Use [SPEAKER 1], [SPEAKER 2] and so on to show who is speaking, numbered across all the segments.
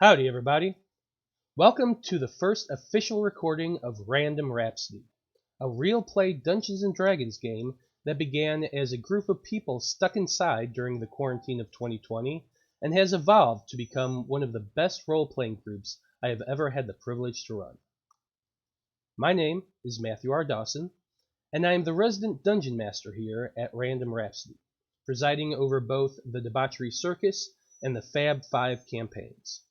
[SPEAKER 1] Howdy, everybody. Welcome to the first official recording of Random Rhapsody, a real play Dungeons & Dragons game that began as a group of people stuck inside during the quarantine of 2020 and has evolved to become one of the best role-playing groups I have ever had the privilege to run. My name is Matthew R. Dawson, and I am the resident dungeon master here at Random Rhapsody, presiding over both the Debauchery Circus and the Faab 5 campaigns.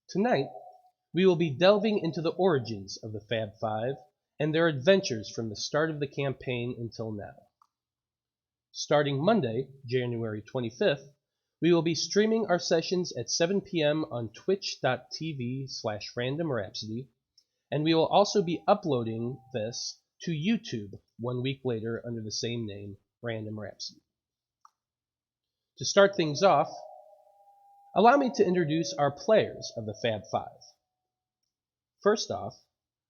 [SPEAKER 1] Tonight, we will be delving into the origins of the Faab 5 and their adventures from the start of the campaign until now. Starting Monday, January 25th, we will be streaming our sessions at 7 p.m. on twitch.tv/randomrhapsody, and we will also be uploading this to YouTube 1 week later under the same name, Random Rhapsody. To start things off, allow me to introduce our players of the Faab 5. First off,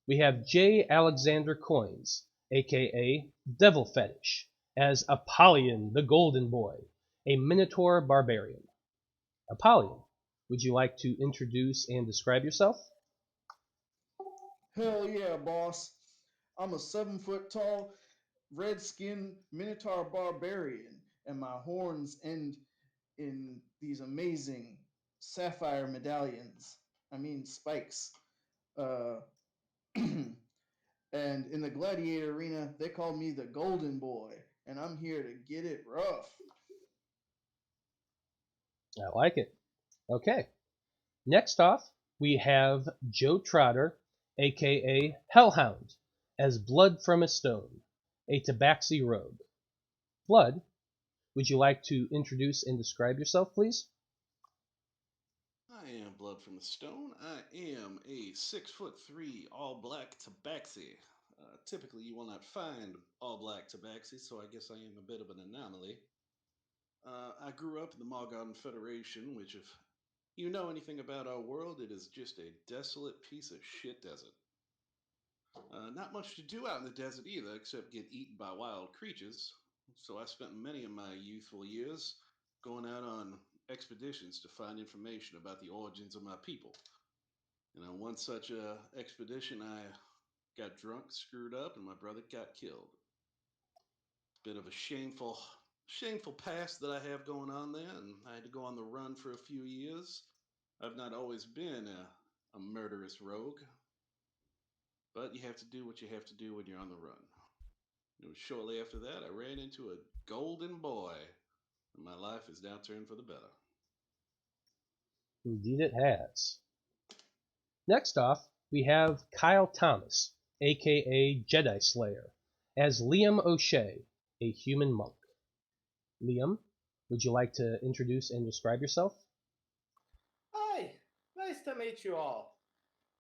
[SPEAKER 1] we have J. Alexander Koines, aka Devil Fetish, as Apollyon the Golden Boi, a Minotaur barbarian. Apollyon, would you like to introduce and describe yourself?
[SPEAKER 2] Hell yeah, boss. I'm a 7-foot tall, red-skinned Minotaur barbarian, and my horns end in these amazing sapphire medallions. I mean, spikes. Uh, and in the gladiator arena, they call me the Golden Boy, and I'm here to get it rough.
[SPEAKER 1] I like it. Okay. Next off, we have Joe Trotter, aka Hellhound, as Blood from a Stone, a Tabaxi rogue. Blood, would you like to introduce and describe yourself, please?
[SPEAKER 3] I am Blood from the Stone. I am a 6'3" all black tabaxi. Typically, you will not find all black tabaxi, so I guess I am a bit of an anomaly. I grew up in the Margarden Federation, which, if you know anything about our world, it is just a desolate piece of shit desert. Not much to do out in the desert either, except get eaten by wild creatures. So I spent many of my youthful years going out on expeditions to find information about the origins of my people. And on one such expedition, I got drunk, screwed up, and my brother got killed. Bit of a shameful past that I have going on there, and I had to go on the run for a few years. I've not always been a murderous rogue, but you have to do what you have to do when you're on the run. It was shortly after that I ran into a golden boy, and my life is now turned for the better.
[SPEAKER 1] Indeed it has. Next off, we have Kyle Thomas, aka Jedi Slayer, as Liam O'Shea, a human monk. Liam, would you like to introduce and describe yourself?
[SPEAKER 4] Hi, nice to meet you all.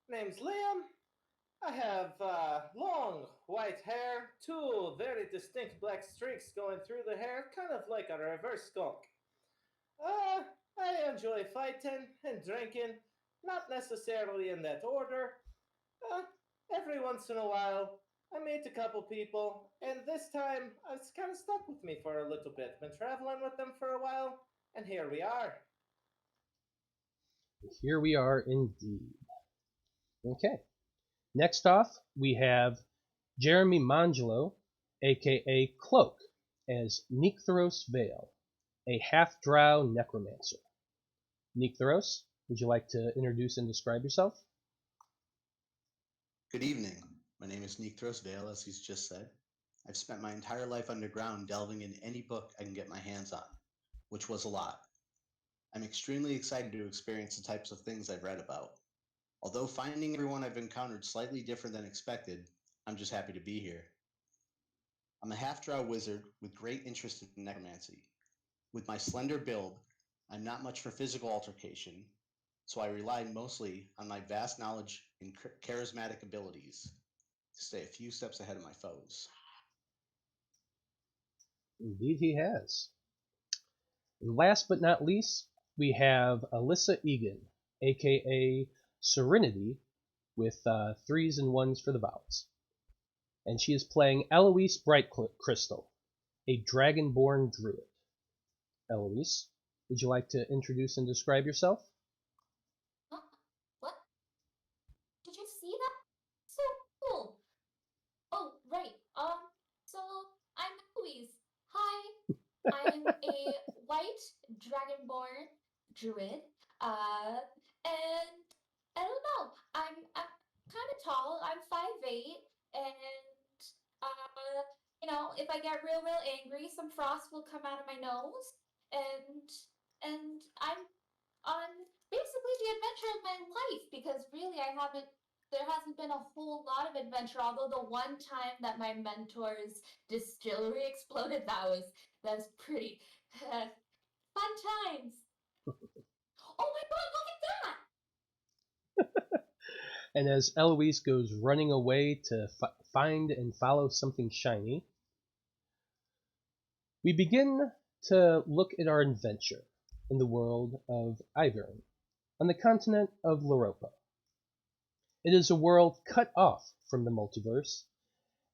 [SPEAKER 4] Name's Liam. I have long white hair, two very distinct black streaks going through the hair, kind of like a reverse skunk. Uh, I enjoy fighting and drinking, not necessarily in that order. Uh, every once in a while, I meet a couple people, and this time it's kind of stuck with me for a little bit. Been traveling with them for a while, and here we are.
[SPEAKER 1] Here we are indeed. Okay. Next off, we have Jeremy Mangelo, aka Cloak, as Necthros Veil, a half-drow necromancer. Necthros, would you like to introduce and describe yourself?
[SPEAKER 5] Good evening. My name is Necthros Veil, as he's just said. I've spent my entire life underground delving in any book I can get my hands on, which was a lot. I'm extremely excited to experience the types of things I've read about. Although finding everyone I've encountered slightly different than expected, I'm just happy to be here. I'm a half-drow wizard with great interest in necromancy. With my slender build, I'm not much for physical altercation, so I rely mostly on my vast knowledge and charismatic abilities to stay a few steps ahead of my foes.
[SPEAKER 1] Indeed he has. And last but not least, we have Alyssa Egan, aka Serenity, with 3s and 1s for the vowels. And she is playing Eloise Brightcrystal, a dragonborn druid. Eloise, would you like to introduce and describe yourself?
[SPEAKER 6] Hi, I'm a white dragonborn druid. And I don't know. I'm kind of tall. I'm 5'8", and if I get real angry, some frost will come out of my nose, and I'm on basically the adventure of my life because really there hasn't been a whole lot of adventure, although the one time that my mentor's distillery exploded, that was pretty fun times. Oh my god, look at that!
[SPEAKER 1] And as Eloise goes running away to find and follow something shiny, we begin to look at our adventure in the world of Ivern, on the continent of Loroupa. It is a world cut off from the multiverse,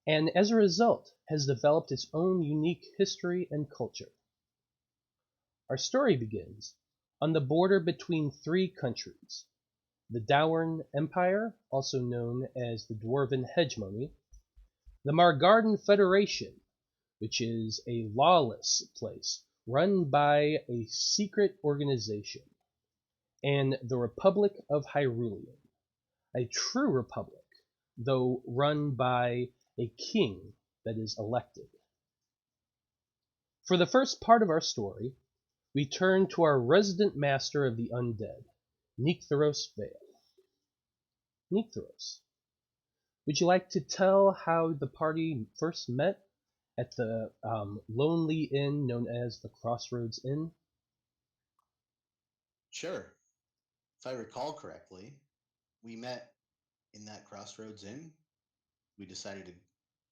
[SPEAKER 1] and as a result has developed its own unique history and culture. Our story begins on the border between three countries: the Dowan Empire, also known as the Dwarven Hegemony; the Margarden Federation, which is a lawless place run by a secret organization; and the Republic of Hyrulean, a true republic, though run by a king that is elected. For the first part of our story, we turn to our resident master of the undead, Necthros Veil. Necthros, would you like to tell how the party first met at the lonely inn known as the Crossroads Inn?
[SPEAKER 5] Sure. If I recall correctly, we met in that Crossroads Inn. We decided to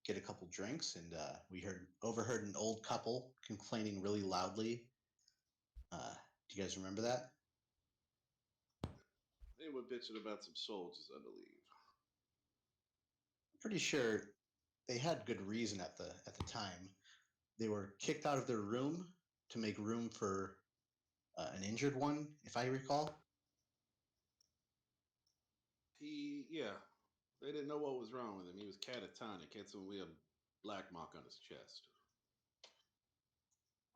[SPEAKER 5] get a couple drinks, and we overheard an old couple complaining really loudly. Do you guys remember that?
[SPEAKER 3] They were bitching about some soldiers, I believe.
[SPEAKER 5] Pretty sure they had good reason at the time. They were kicked out of their room to make room for an injured one, if I recall.
[SPEAKER 3] Yeah, they didn't know what was wrong with him. He was catatonic, had some weird black mark on his chest.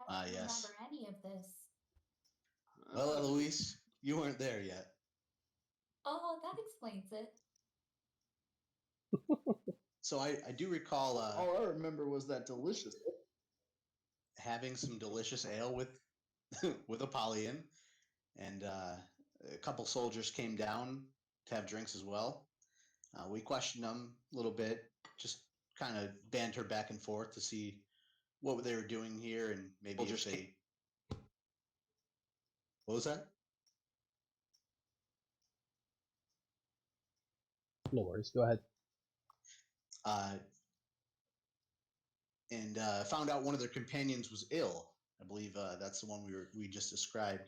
[SPEAKER 6] I don't
[SPEAKER 5] Yes.
[SPEAKER 6] remember any of this.
[SPEAKER 5] Well, Eloise, you weren't there yet.
[SPEAKER 6] Oh, that explains it.
[SPEAKER 5] So I do recall
[SPEAKER 2] All I remember was that delicious.
[SPEAKER 5] having some delicious ale with with Apollyon, and a couple soldiers came down to have drinks as well. We questioned them a little bit, just kind of banter back and forth to see what they were doing here and maybe if they. What was that?
[SPEAKER 1] No worries, go ahead.
[SPEAKER 5] And found out one of their companions was ill. I believe that's the one we just described.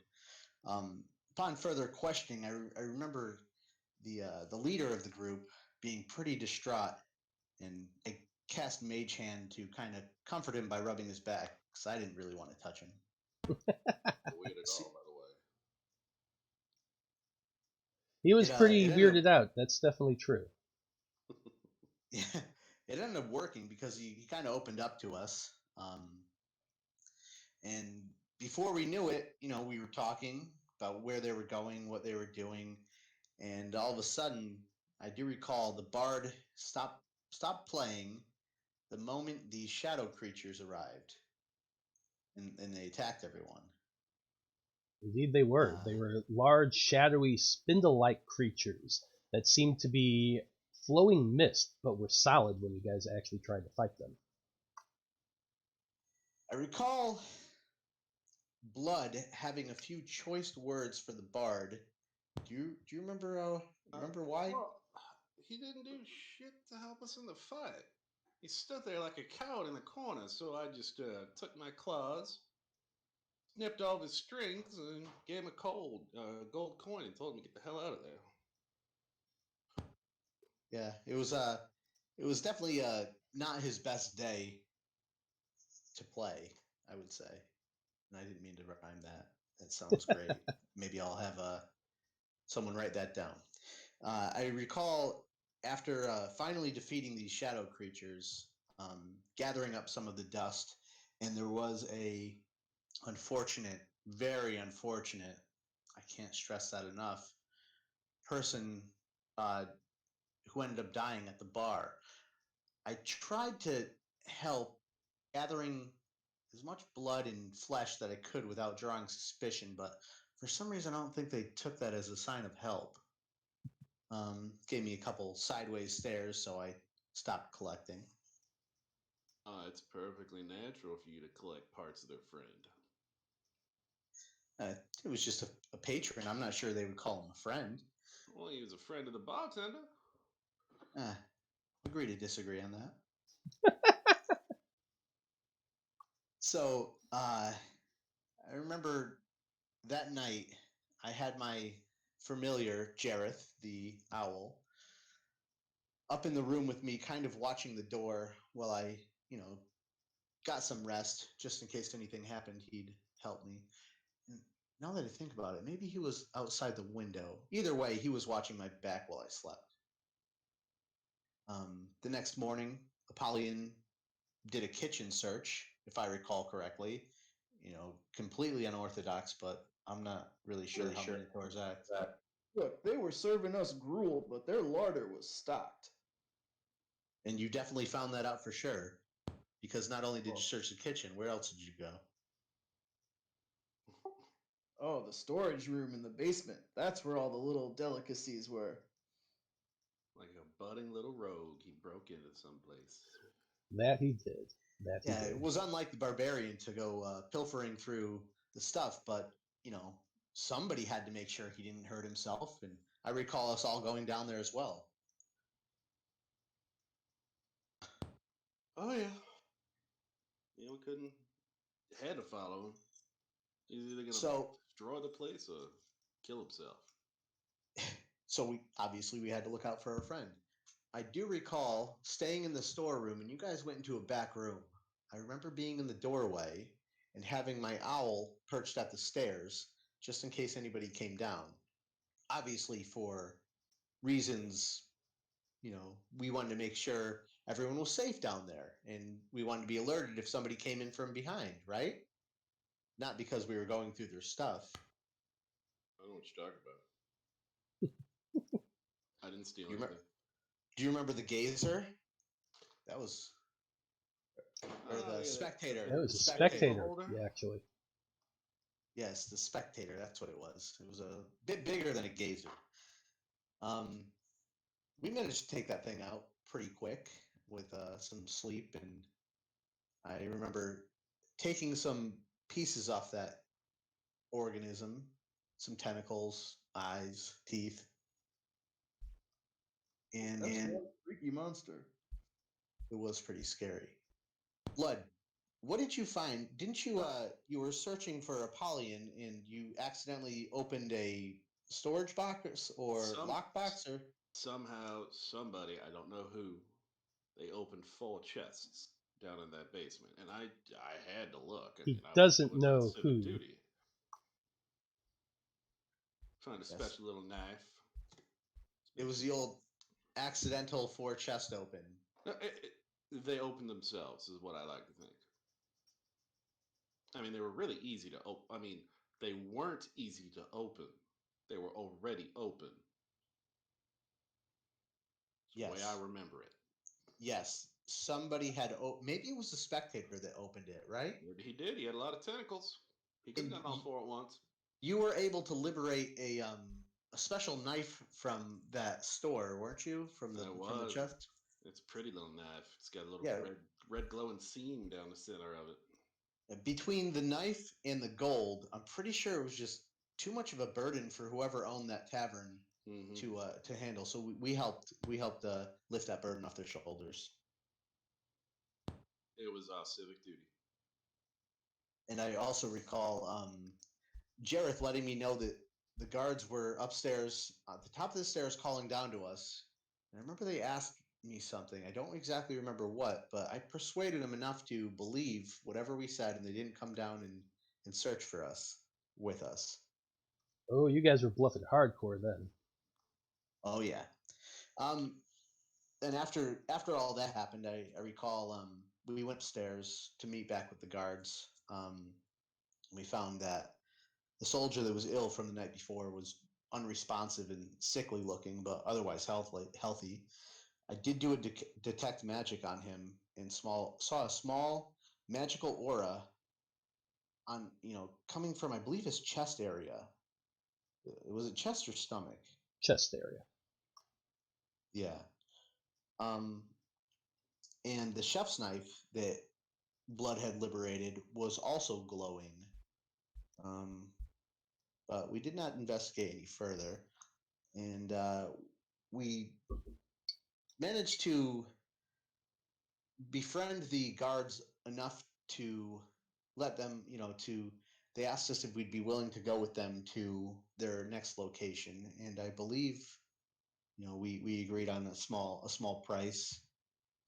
[SPEAKER 5] Upon further questioning, I remember the leader of the group being pretty distraught, and I cast Mage Hand to kind of comfort him by rubbing his back because I didn't really want to touch him.
[SPEAKER 3] Weird at all, by the way.
[SPEAKER 1] He was pretty weirded out. That's definitely true.
[SPEAKER 5] Yeah, it ended up working because he kind of opened up to us. And before we knew it, we were talking about where they were going, what they were doing, and all of a sudden, I do recall the bard stopped playing the moment the shadow creatures arrived, and they attacked everyone.
[SPEAKER 1] Indeed they were. They were large, shadowy, spindle-like creatures that seemed to be flowing mist, but were solid when you guys actually tried to fight them.
[SPEAKER 5] I recall Blood having a few choice words for the bard. Do you remember why?
[SPEAKER 3] Well, he didn't do shit to help us in the fight. He stood there like a coward in the corner, so I just took my claws, snipped all of his strings, and gave him a gold coin and told him to get the hell out of there.
[SPEAKER 5] Yeah, it was definitely not his best day to play, I would say. And I didn't mean to rhyme that. That sounds great. Maybe I'll have someone write that down. I recall after finally defeating these shadow creatures, gathering up some of the dust and there was a unfortunate, very unfortunate, I can't stress that enough, person who ended up dying at the bar. I tried to help gathering as much blood and flesh that I could without drawing suspicion, but for some reason I don't think they took that as a sign of help. Gave me a couple sideways stares, so I stopped collecting.
[SPEAKER 3] It's perfectly natural for you to collect parts of their friend.
[SPEAKER 5] It was just a patron. I'm not sure they would call him a friend.
[SPEAKER 3] Well, he was a friend of the bartender.
[SPEAKER 5] Agree to disagree on that. So I remember that night I had my familiar Jareth, the owl, up in the room with me, kind of watching the door while I, got some rest just in case anything happened. He'd help me. And now that I think about it, maybe he was outside the window. Either way, he was watching my back while I slept. The next morning, Apollyon did a kitchen search, if I recall correctly. Completely unorthodox, but I'm not really sure how minotaurs act.
[SPEAKER 2] Look, they were serving us gruel, but their larder was stocked.
[SPEAKER 5] And you definitely found that out for sure, because not only did you search the kitchen, where else did you go?
[SPEAKER 2] Oh, the storage room in the basement. That's where all the little delicacies were.
[SPEAKER 3] Like a budding little rogue, he broke into someplace.
[SPEAKER 1] That he did.
[SPEAKER 5] It was unlike the barbarian to go pilfering through the stuff, but somebody had to make sure he didn't hurt himself, and I recall us all going down there as well.
[SPEAKER 3] Oh yeah. We couldn't. Had to follow him. He's either gonna destroy the place or kill himself.
[SPEAKER 5] So we had to look out for our friend. I do recall staying in the storeroom, and you guys went into a back room. I remember being in the doorway and having my owl perched at the stairs just in case anybody came down. Obviously, for reasons, we wanted to make sure everyone was safe down there, and we wanted to be alerted if somebody came in from behind, right? Not because we were going through their stuff.
[SPEAKER 3] I don't know what you're talking about. I didn't steal
[SPEAKER 5] Do
[SPEAKER 3] anything.
[SPEAKER 5] Do you remember the gazer? That was... Or the spectator.
[SPEAKER 1] That was
[SPEAKER 5] the
[SPEAKER 1] a spectator, actually.
[SPEAKER 5] Yes, the spectator. That's what it was. It was a bit bigger than a gazer. We managed to take that thing out pretty quick with some sleep, and I remember taking some pieces off that organism, some tentacles, eyes, teeth, and
[SPEAKER 2] That's one freaky monster.
[SPEAKER 5] It was pretty scary. Blood. What did you find? Didn't you you were searching for Apollyon and you accidentally opened a storage box or lockbox or
[SPEAKER 3] somehow somebody, I don't know who, they opened 4 chests down in that basement, and I had to look.
[SPEAKER 1] He doesn't
[SPEAKER 3] was
[SPEAKER 1] know who.
[SPEAKER 3] Duty. Find a special little knife.
[SPEAKER 5] It was the old accidental 4 chest open.
[SPEAKER 3] They opened themselves, is what I like to think. I mean, they were really easy to open. I mean, they weren't easy to open. They were already open.
[SPEAKER 5] Yes.
[SPEAKER 3] The way I remember it.
[SPEAKER 5] Yes. Somebody had... maybe it was the spectator that opened it, right?
[SPEAKER 3] Maybe he did. He had a lot of tentacles. He could have done all 4 at once.
[SPEAKER 5] You were able to liberate a special knife from that store, weren't you? From the chest?
[SPEAKER 3] It's a pretty little knife. It's got a little red glowing seam down the center of it.
[SPEAKER 5] Between the knife and the gold, I'm pretty sure it was just too much of a burden for whoever owned that tavern to handle. So we helped lift that burden off their shoulders.
[SPEAKER 3] It was our civic duty.
[SPEAKER 5] And I also recall Jareth letting me know that the guards were upstairs at the top of the stairs calling down to us. And I remember they asked me something. I don't exactly remember what, but I persuaded them enough to believe whatever we said, and they didn't come down and search for us with us.
[SPEAKER 1] Oh, you guys were bluffing hardcore then.
[SPEAKER 5] Oh yeah. And after all that happened, I recall we went upstairs to meet back with the guards. We found that the soldier that was ill from the night before was unresponsive and sickly looking, but otherwise healthy. I did do a detect magic on him and saw a small magical aura on coming from, I believe, his chest area. Was it chest or stomach?
[SPEAKER 1] Chest area.
[SPEAKER 5] Yeah. And the chef's knife that Blood had liberated was also glowing. But we did not investigate any further, and we managed to befriend the guards enough to let them, they asked us if we'd be willing to go with them to their next location, and I believe, we agreed on a small price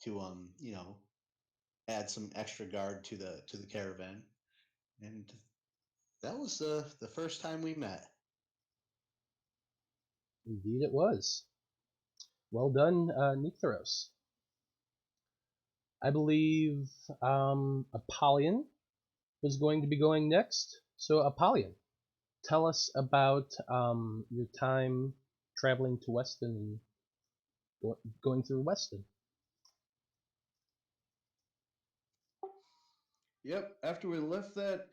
[SPEAKER 5] to, add some extra guard to the caravan, and that was the first time we met.
[SPEAKER 1] Indeed it was. Well done, Necthros. I believe Apollyon was going to be going next. So Apollyon, tell us about your time traveling to Weston and going through Weston.
[SPEAKER 2] Yep, after we left that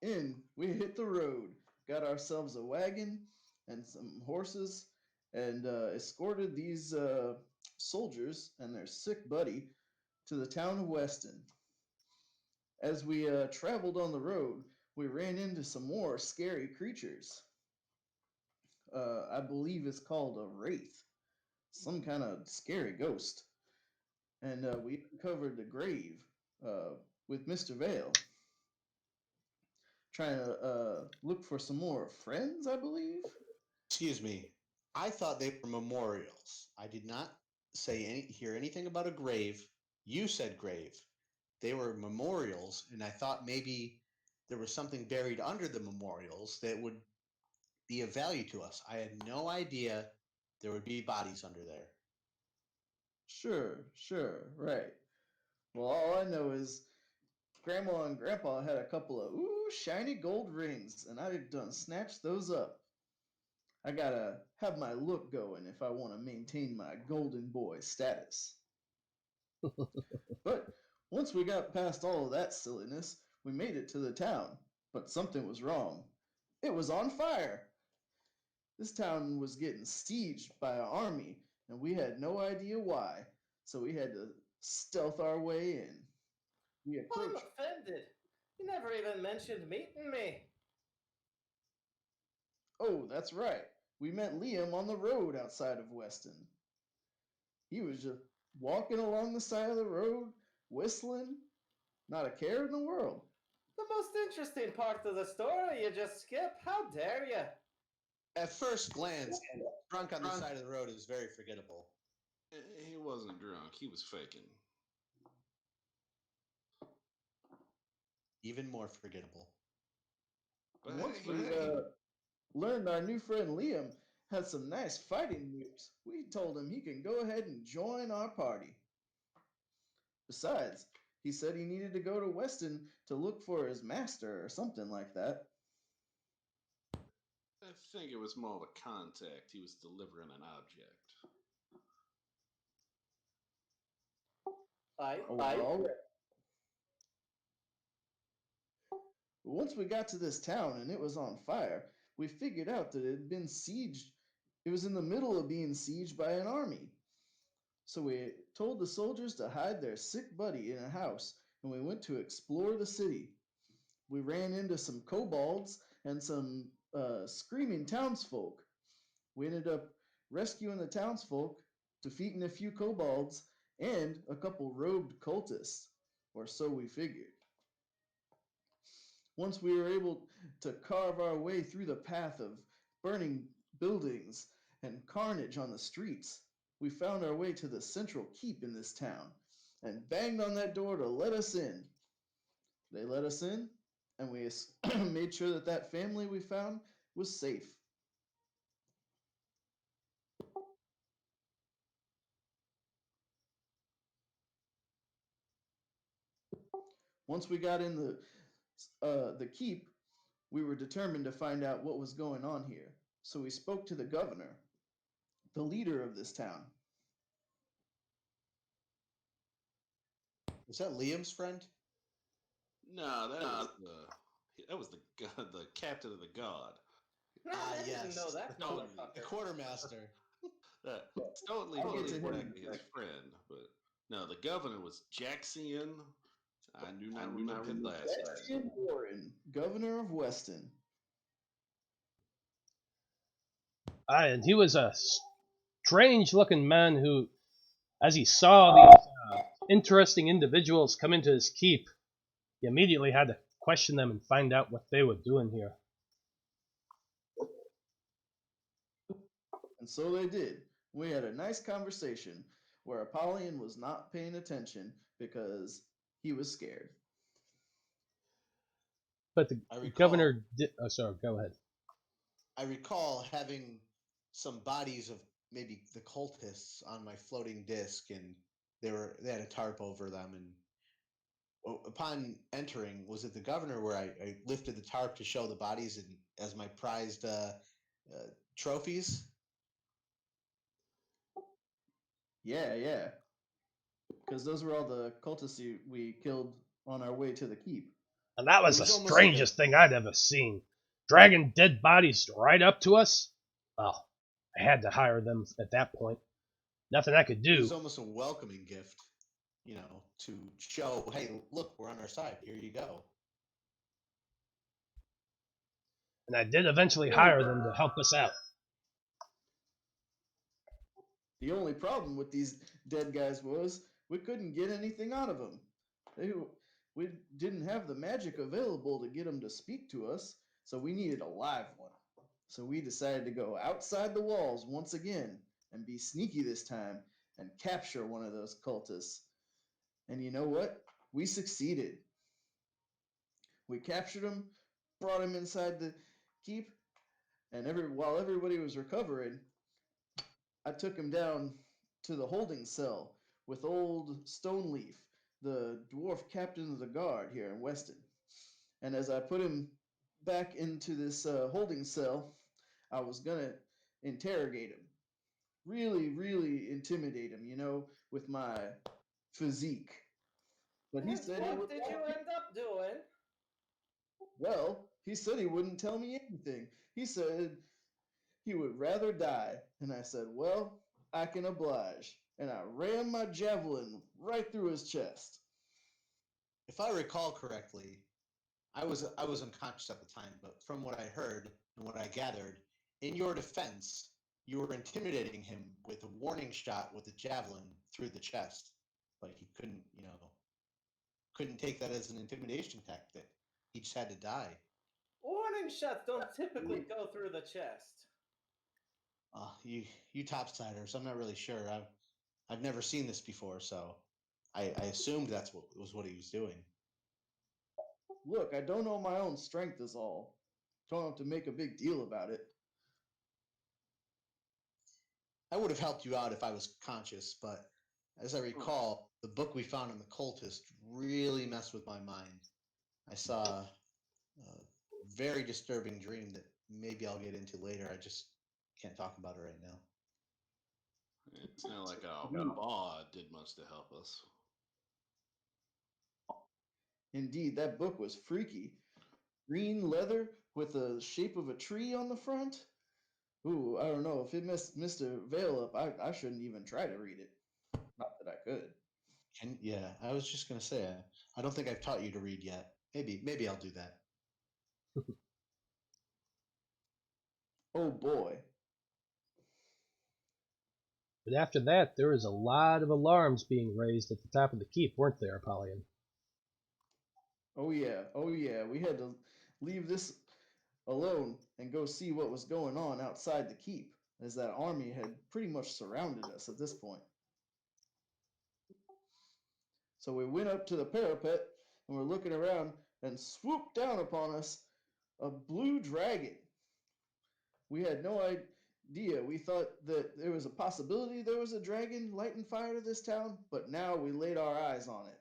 [SPEAKER 2] inn, we hit the road, got ourselves a wagon and some horses, and escorted these soldiers and their sick buddy to the town of Weston. As we traveled on the road, we ran into some more scary creatures. I believe it's called a wraith, some kind of scary ghost. And we uncovered the grave with Mr. Vale, trying to look for some more friends, I believe.
[SPEAKER 5] Excuse me. I thought they were memorials. I did not hear anything about a grave. You said grave. They were memorials, and I thought maybe there was something buried under the memorials that would be of value to us. I had no idea there would be bodies under there.
[SPEAKER 2] Sure, right. Well, all I know is Grandma and Grandpa had a couple of shiny gold rings, and I done snatched those up. I gotta have my look going if I want to maintain my golden boy status. But once we got past all of that silliness, we made it to the town. But something was wrong. It was on fire. This town was getting sieged by an army, and we had no idea why. So we had to stealth our way in. We
[SPEAKER 4] I'm
[SPEAKER 2] approached.
[SPEAKER 4] offended. You never even mentioned meeting me.
[SPEAKER 2] Oh, that's right. We met Liam on the road outside of Weston. He was just walking along the side of the road, whistling, not a care in the world.
[SPEAKER 4] The most interesting part of the story you just skip. How dare you?
[SPEAKER 5] At first glance, drunk on the side of the road is very forgettable.
[SPEAKER 3] He wasn't drunk. He was faking.
[SPEAKER 5] Even more forgettable.
[SPEAKER 3] But
[SPEAKER 2] Once
[SPEAKER 3] hey,
[SPEAKER 2] we learned our new friend Liam had some nice fighting moves, we told him he can go ahead and join our party. Besides, he said he needed to go to Weston to look for his master or something like that.
[SPEAKER 3] I think it was more of a contact. He was delivering an object.
[SPEAKER 2] Oh, all right. Once we got to this town and it was on fire, we figured out that it had been sieged. It was in the middle of being sieged by an army. So we told the soldiers to hide their sick buddy in a house, and we went to explore the city. We ran into some kobolds and some screaming townsfolk. We ended up rescuing the townsfolk, defeating a few kobolds, and a couple robed cultists, or so we figured. Once we were able to carve our way through the path of burning buildings and carnage on the streets, we found our way to the central keep in this town and banged on that door to let us in. They let us in, and we made sure that that family we found was safe. Once we got in the keep, we were determined to find out what was going on here. So we spoke to the governor, the leader of this town.
[SPEAKER 5] Was that Liam's friend?
[SPEAKER 3] No, that was the captain of the guard.
[SPEAKER 4] Man, I didn't
[SPEAKER 5] Yes,
[SPEAKER 4] know that
[SPEAKER 5] the
[SPEAKER 4] motherfucker.
[SPEAKER 5] quartermaster.
[SPEAKER 3] Stone Leaf
[SPEAKER 2] I'll get
[SPEAKER 3] was
[SPEAKER 2] to
[SPEAKER 3] more
[SPEAKER 2] him.
[SPEAKER 3] likely his friend, but no, the governor was Jaxian. I do not remember his last name.
[SPEAKER 2] Jackson Warren, governor of Weston.
[SPEAKER 1] And he was a strange-looking man who, as he saw these interesting individuals come into his keep, he immediately had to question them and find out what they were doing here.
[SPEAKER 2] And so they did. We had a nice conversation where Apollyon was not paying attention because he was scared.
[SPEAKER 1] But the governor did. Oh, sorry. Go ahead.
[SPEAKER 5] I recall having some bodies of maybe the cultists on my floating disc, and they had a tarp over them. And upon entering, was it the governor where I lifted the tarp to show the bodies and as my prized trophies?
[SPEAKER 2] Yeah. Because those were all the cultists we killed on our way to the keep.
[SPEAKER 1] And that was
[SPEAKER 5] It
[SPEAKER 1] the
[SPEAKER 5] was almost like
[SPEAKER 1] strangest thing I'd ever seen. Dragging dead bodies right up to us? Well, I had to hire them at that point. Nothing I could
[SPEAKER 5] It was
[SPEAKER 1] do.
[SPEAKER 5] almost a welcoming gift, to show, hey, look, we're on our side. Here you go.
[SPEAKER 1] And I did eventually hire them to help us out.
[SPEAKER 2] The only problem with these dead guys was we couldn't get anything out of them. We didn't have the magic available to get them to speak to us, so we needed a live one. So we decided to go outside the walls once again and be sneaky this time and capture one of those cultists. And you know what? We succeeded. We captured him, brought him inside the keep, and while everybody was recovering, I took him down to the holding cell with old Stoneleaf, the dwarf captain of the guard here in Weston. And as I put him back into this holding cell, I was gonna interrogate him. Really, really intimidate him, with my physique. But he
[SPEAKER 4] And
[SPEAKER 2] said he
[SPEAKER 4] what
[SPEAKER 2] would.
[SPEAKER 4] did you end up doing?
[SPEAKER 2] Well, he said he wouldn't tell me anything. He said he would rather die. And I said, well, I can oblige. And I ran my javelin right through his chest.
[SPEAKER 5] If I recall correctly, I was unconscious at the time, but from what I heard and what I gathered, in your defense, you were intimidating him with a warning shot with a javelin through the chest, but he couldn't take that as an intimidation tactic. He just had to die.
[SPEAKER 4] Warning shots don't typically go through the chest.
[SPEAKER 5] You topsiders, I'm not really sure. I've never seen this before, so I assumed that's what he was doing.
[SPEAKER 2] Look, I don't know my own strength is all. Don't have to make a big deal about it.
[SPEAKER 5] I would have helped you out if I was conscious, but as I recall, the book we found on the cultist really messed with my mind. I saw a very disturbing dream that maybe I'll get into later. I just can't talk about it right now.
[SPEAKER 3] It's not like our bard did much to help us.
[SPEAKER 2] Indeed, that book was freaky. Green leather with the shape of a tree on the front. Ooh, I don't know. If it messed Mr. Veil up, I shouldn't even try to read it. Not that I could.
[SPEAKER 5] Yeah, I was just gonna say, I don't think I've taught you to read yet. Maybe I'll do that.
[SPEAKER 2] Oh boy.
[SPEAKER 1] But after that, there was a lot of alarms being raised at the top of the keep, weren't there, Apollyon?
[SPEAKER 2] Oh yeah. We had to leave this alone and go see what was going on outside the keep, as that army had pretty much surrounded us at this point. So we went up to the parapet and we're looking around, and swooped down upon us a blue dragon. We had no idea. We thought that there was a possibility there was a dragon lighting fire to this town, but now we laid our eyes on it.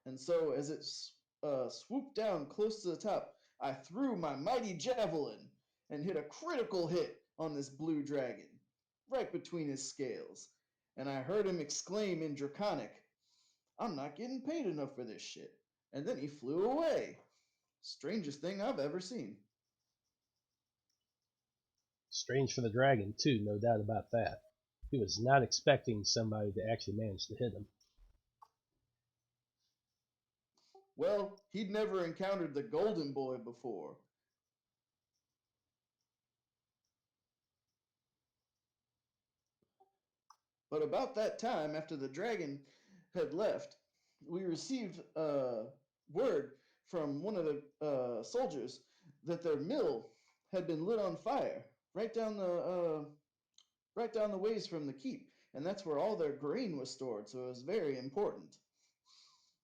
[SPEAKER 2] And so, as it swooped down close to the top, I threw my mighty javelin and hit a critical hit on this blue dragon, right between his scales. And I heard him exclaim in Draconic, "I'm not getting paid enough for this shit." And then he flew away. Strangest thing I've ever seen.
[SPEAKER 1] Strange for the dragon, too, no doubt about that. He was not expecting somebody to actually manage to hit him.
[SPEAKER 2] Well, he'd never encountered the Golden Boi before. But about that time, after the dragon had left, we received word from one of the soldiers that their mill had been lit on fire right down the ways from the keep, and that's where all their grain was stored. So it was very important.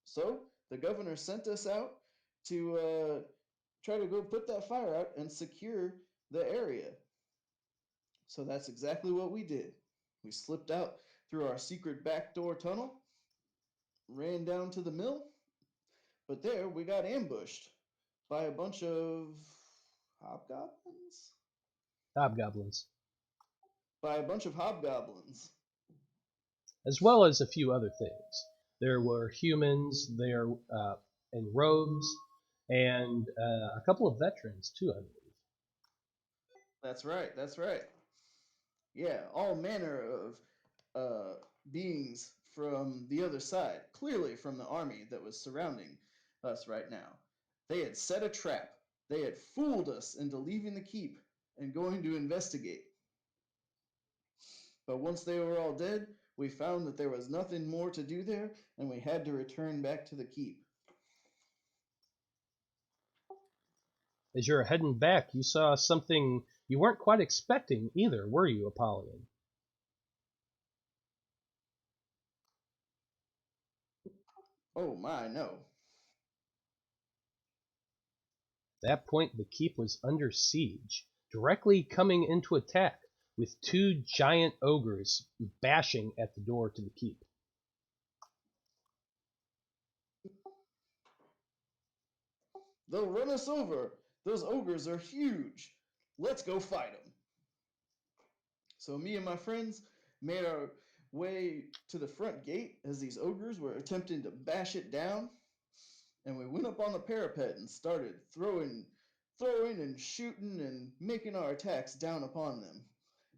[SPEAKER 2] So the governor sent us out to try to go put that fire out and secure the area. So that's exactly what we did. We slipped out through our secret backdoor tunnel, ran down to the mill, but there we got ambushed by a bunch of hobgoblins.
[SPEAKER 1] Hobgoblins.
[SPEAKER 2] By a bunch of hobgoblins.
[SPEAKER 1] As well as a few other things. There were humans there in robes, and a couple of veterans, too, I believe.
[SPEAKER 2] That's right, that's right. Yeah, all manner of beings from the other side, clearly from the army that was surrounding us right now. They had set a trap. They had fooled us into leaving the keep and going to investigate. But once they were all dead, we found that there was nothing more to do there, and we had to return back to the keep.
[SPEAKER 1] As you were heading back, you saw something you weren't quite expecting either, were you, Apollyon?
[SPEAKER 2] Oh my, no.
[SPEAKER 1] At that point, the keep was under siege, directly coming into attack, with two giant ogres bashing at the door to the keep.
[SPEAKER 2] They'll run us over. Those ogres are huge. Let's go fight them. So me and my friends made our way to the front gate as these ogres were attempting to bash it down. And we went up on the parapet and started throwing and shooting and making our attacks down upon them.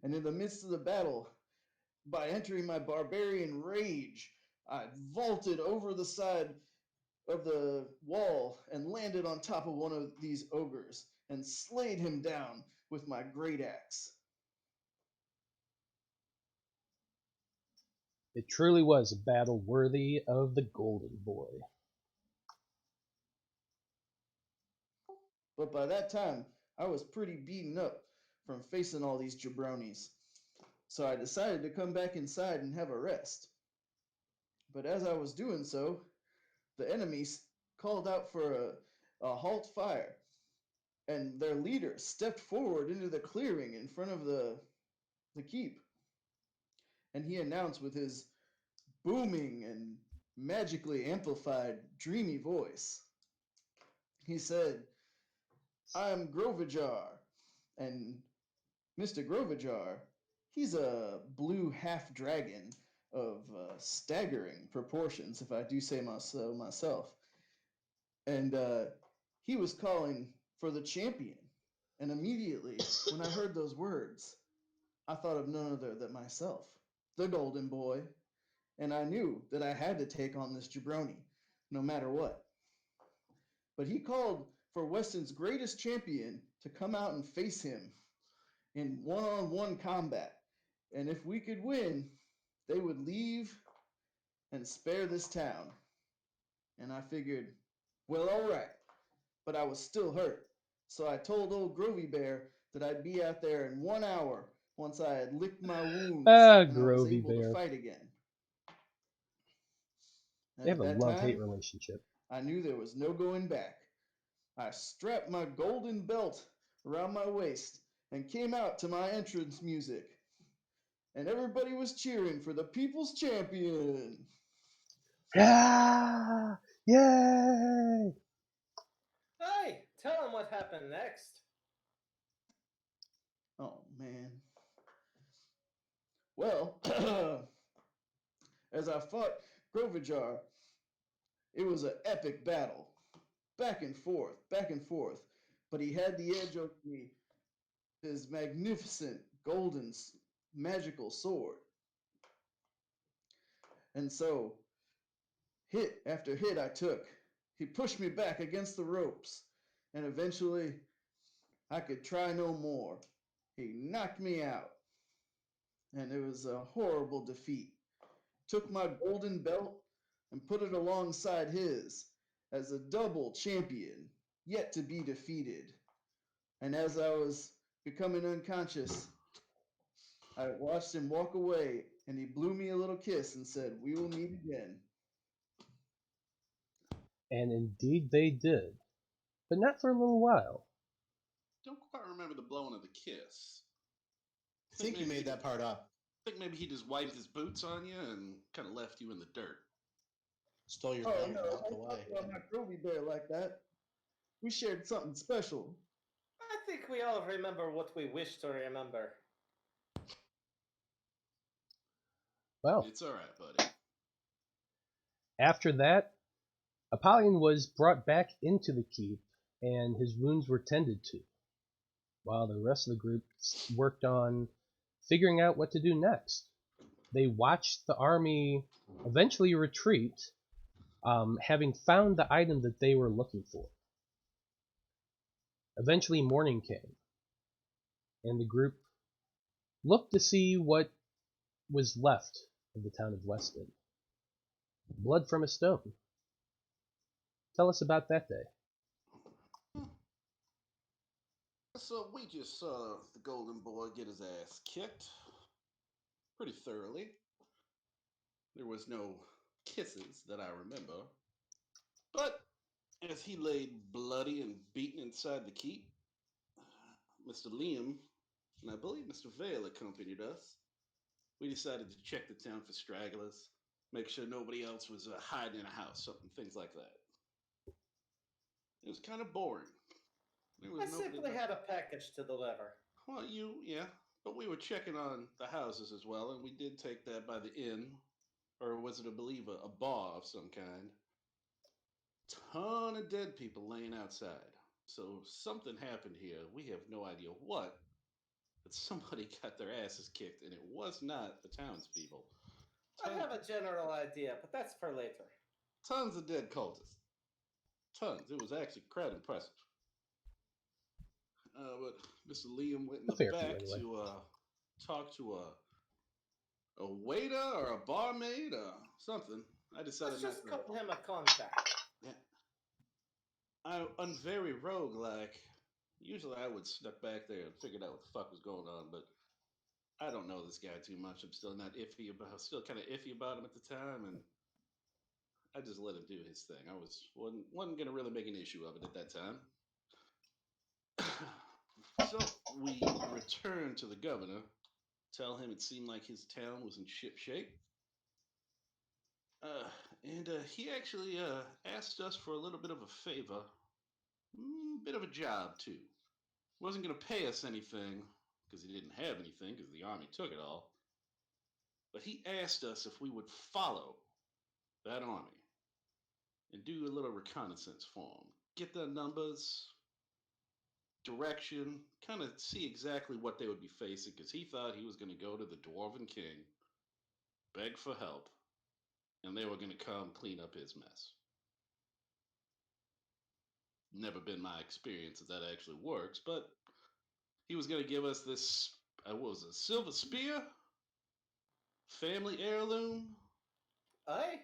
[SPEAKER 2] And in the midst of the battle, by entering my barbarian rage, I vaulted over the side of the wall and landed on top of one of these ogres and slayed him down with my great axe.
[SPEAKER 1] It truly was a battle worthy of the Golden Boi.
[SPEAKER 2] But by that time, I was pretty beaten up from facing all these jabronis. So I decided to come back inside and have a rest. But as I was doing so, the enemies called out for a halt fire, and their leader stepped forward into the clearing in front of the keep. And he announced with his booming and magically amplified, dreamy voice, he said, "I'm Grovajar, and Mr. Grovajar, he's a blue half dragon of staggering proportions, if I do say so myself. And he was calling for the champion. And immediately, when I heard those words, I thought of none other than myself, the Golden Boi. And I knew that I had to take on this jabroni, no matter what. But he called for Weston's greatest champion to come out and face him in one-on-one combat. And if we could win, they would leave and spare this town. And I figured, well, all right. But I was still hurt. So I told old Grovy Bear that I'd be out there in 1 hour once I had licked my wounds and I was
[SPEAKER 1] Grovy
[SPEAKER 2] able
[SPEAKER 1] Bear.
[SPEAKER 2] to fight again. And
[SPEAKER 1] They have
[SPEAKER 2] at
[SPEAKER 1] a
[SPEAKER 2] that
[SPEAKER 1] love-hate
[SPEAKER 2] time,
[SPEAKER 1] relationship.
[SPEAKER 2] I knew there was no going back. I strapped my golden belt around my waist and came out to my entrance music. And everybody was cheering for the people's champion.
[SPEAKER 1] Ah! Yay!
[SPEAKER 4] Hey, tell him what happened next.
[SPEAKER 2] Oh man. Well, as I fought Grovajar, it was an epic battle. Back and forth. But he had the edge over me, his magnificent golden magical sword. And so, hit after hit I took, he pushed me back against the ropes, and eventually I could try no more. He knocked me out, and it was a horrible defeat. Took my golden belt and put it alongside his as a double champion, yet to be defeated. And as I was becoming unconscious, I watched him walk away, and he blew me a little kiss and said, "We will meet again."
[SPEAKER 1] And indeed they did, but not for a little while.
[SPEAKER 3] Don't quite remember the blowing of the kiss.
[SPEAKER 5] I think you made that part up.
[SPEAKER 3] I think maybe he just wiped his boots on you and kind of left you in the dirt.
[SPEAKER 5] Stole your
[SPEAKER 2] Oh
[SPEAKER 5] belt
[SPEAKER 2] no,
[SPEAKER 5] and walked
[SPEAKER 2] don't
[SPEAKER 5] away.
[SPEAKER 2] talk about my Groovy Bear like that. We shared something special.
[SPEAKER 4] I think we all remember what we wish to remember.
[SPEAKER 1] Well,
[SPEAKER 3] It's all right, buddy.
[SPEAKER 1] after that, Apollyon was brought back into the keep, and his wounds were tended to, while the rest of the group worked on figuring out what to do next. They watched the army eventually retreat, having found the item that they were looking for. Eventually morning came, and the group looked to see what was left of the town of Weston. Blood from a stone. Tell us about that day.
[SPEAKER 3] So we just saw the Golden Boy get his ass kicked pretty thoroughly. There was no kisses that I remember. But as he lay bloody and beaten inside the keep, Mr. Liam and I believe Mr. Veil accompanied us. We decided to check the town for stragglers, make sure nobody else was hiding in a house, something, things like that. It was kind of boring. There was
[SPEAKER 4] I
[SPEAKER 3] nobody
[SPEAKER 4] simply
[SPEAKER 3] left.
[SPEAKER 4] had a package to deliver.
[SPEAKER 3] Well, yeah, but we were checking on the houses as well, and we did take that by the inn, or was it, I believe, a bar of some kind. Ton of dead people laying outside. So something happened here. We have no idea what, but somebody got their asses kicked, and it was not the townspeople.
[SPEAKER 4] I have a general idea, but that's for later.
[SPEAKER 3] Tons of dead cultists. Tons. It was actually quite impressive. But Mr. Liam went in
[SPEAKER 1] A
[SPEAKER 3] the
[SPEAKER 1] fair few,
[SPEAKER 3] back
[SPEAKER 1] anyway.
[SPEAKER 3] to talk to a waiter or a barmaid or something. I decided
[SPEAKER 4] Let's
[SPEAKER 3] not
[SPEAKER 4] just
[SPEAKER 3] to.
[SPEAKER 4] call him a contact.
[SPEAKER 3] Yeah, I'm very rogue-like. Usually I would snuck back there and figured out what the fuck was going on, but I don't know this guy too much. I'm still not iffy about. Still kind of iffy about him at the time, and I just let him do his thing. I wasn't gonna really make an issue of it at that time. So we returned to the governor, tell him it seemed like his town was in ship shape. Uh, and he actually asked us for a little bit of a favor, bit of a job too. Wasn't going to pay us anything because he didn't have anything because the army took it all. But he asked us if we would follow that army and do a little reconnaissance for him, get their numbers, direction, kind of see exactly what they would be facing because he thought he was going to go to the Dwarven King, beg for help, and they were going to come clean up his mess. Never been my experience that that actually works, but he was going to give us this, what was it, silver spear? Family heirloom?
[SPEAKER 4] Aye?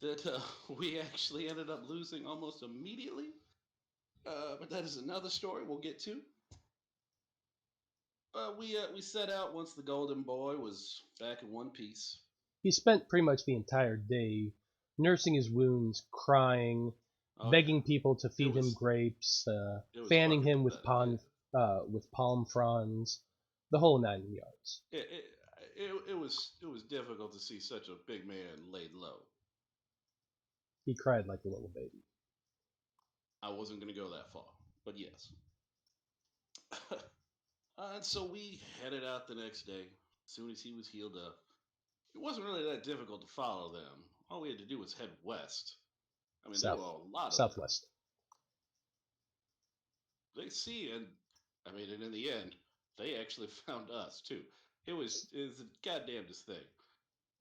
[SPEAKER 3] That we actually ended up losing almost immediately. But that is another story we'll get to. We set out once the Golden Boy was back in one piece.
[SPEAKER 1] He spent pretty much the entire day nursing his wounds, crying,
[SPEAKER 3] Oh,
[SPEAKER 1] begging
[SPEAKER 3] yeah.
[SPEAKER 1] people to feed him
[SPEAKER 3] was-
[SPEAKER 1] grapes,
[SPEAKER 3] it was
[SPEAKER 1] fanning
[SPEAKER 3] fucking
[SPEAKER 1] him with
[SPEAKER 3] pathetic,
[SPEAKER 1] palm fronds, the whole 9 yards.
[SPEAKER 3] It was difficult to see such a big man laid low.
[SPEAKER 1] He cried like a little baby.
[SPEAKER 3] I wasn't going to go that far, but yes. And so we headed out the next day as soon as he was healed up. It wasn't really that difficult to follow them. All we had to do was head west. I mean, there were a lot of them.
[SPEAKER 1] Southwest.
[SPEAKER 3] They see, and I mean, and in the end, they actually found us too. It was the goddamnedest thing.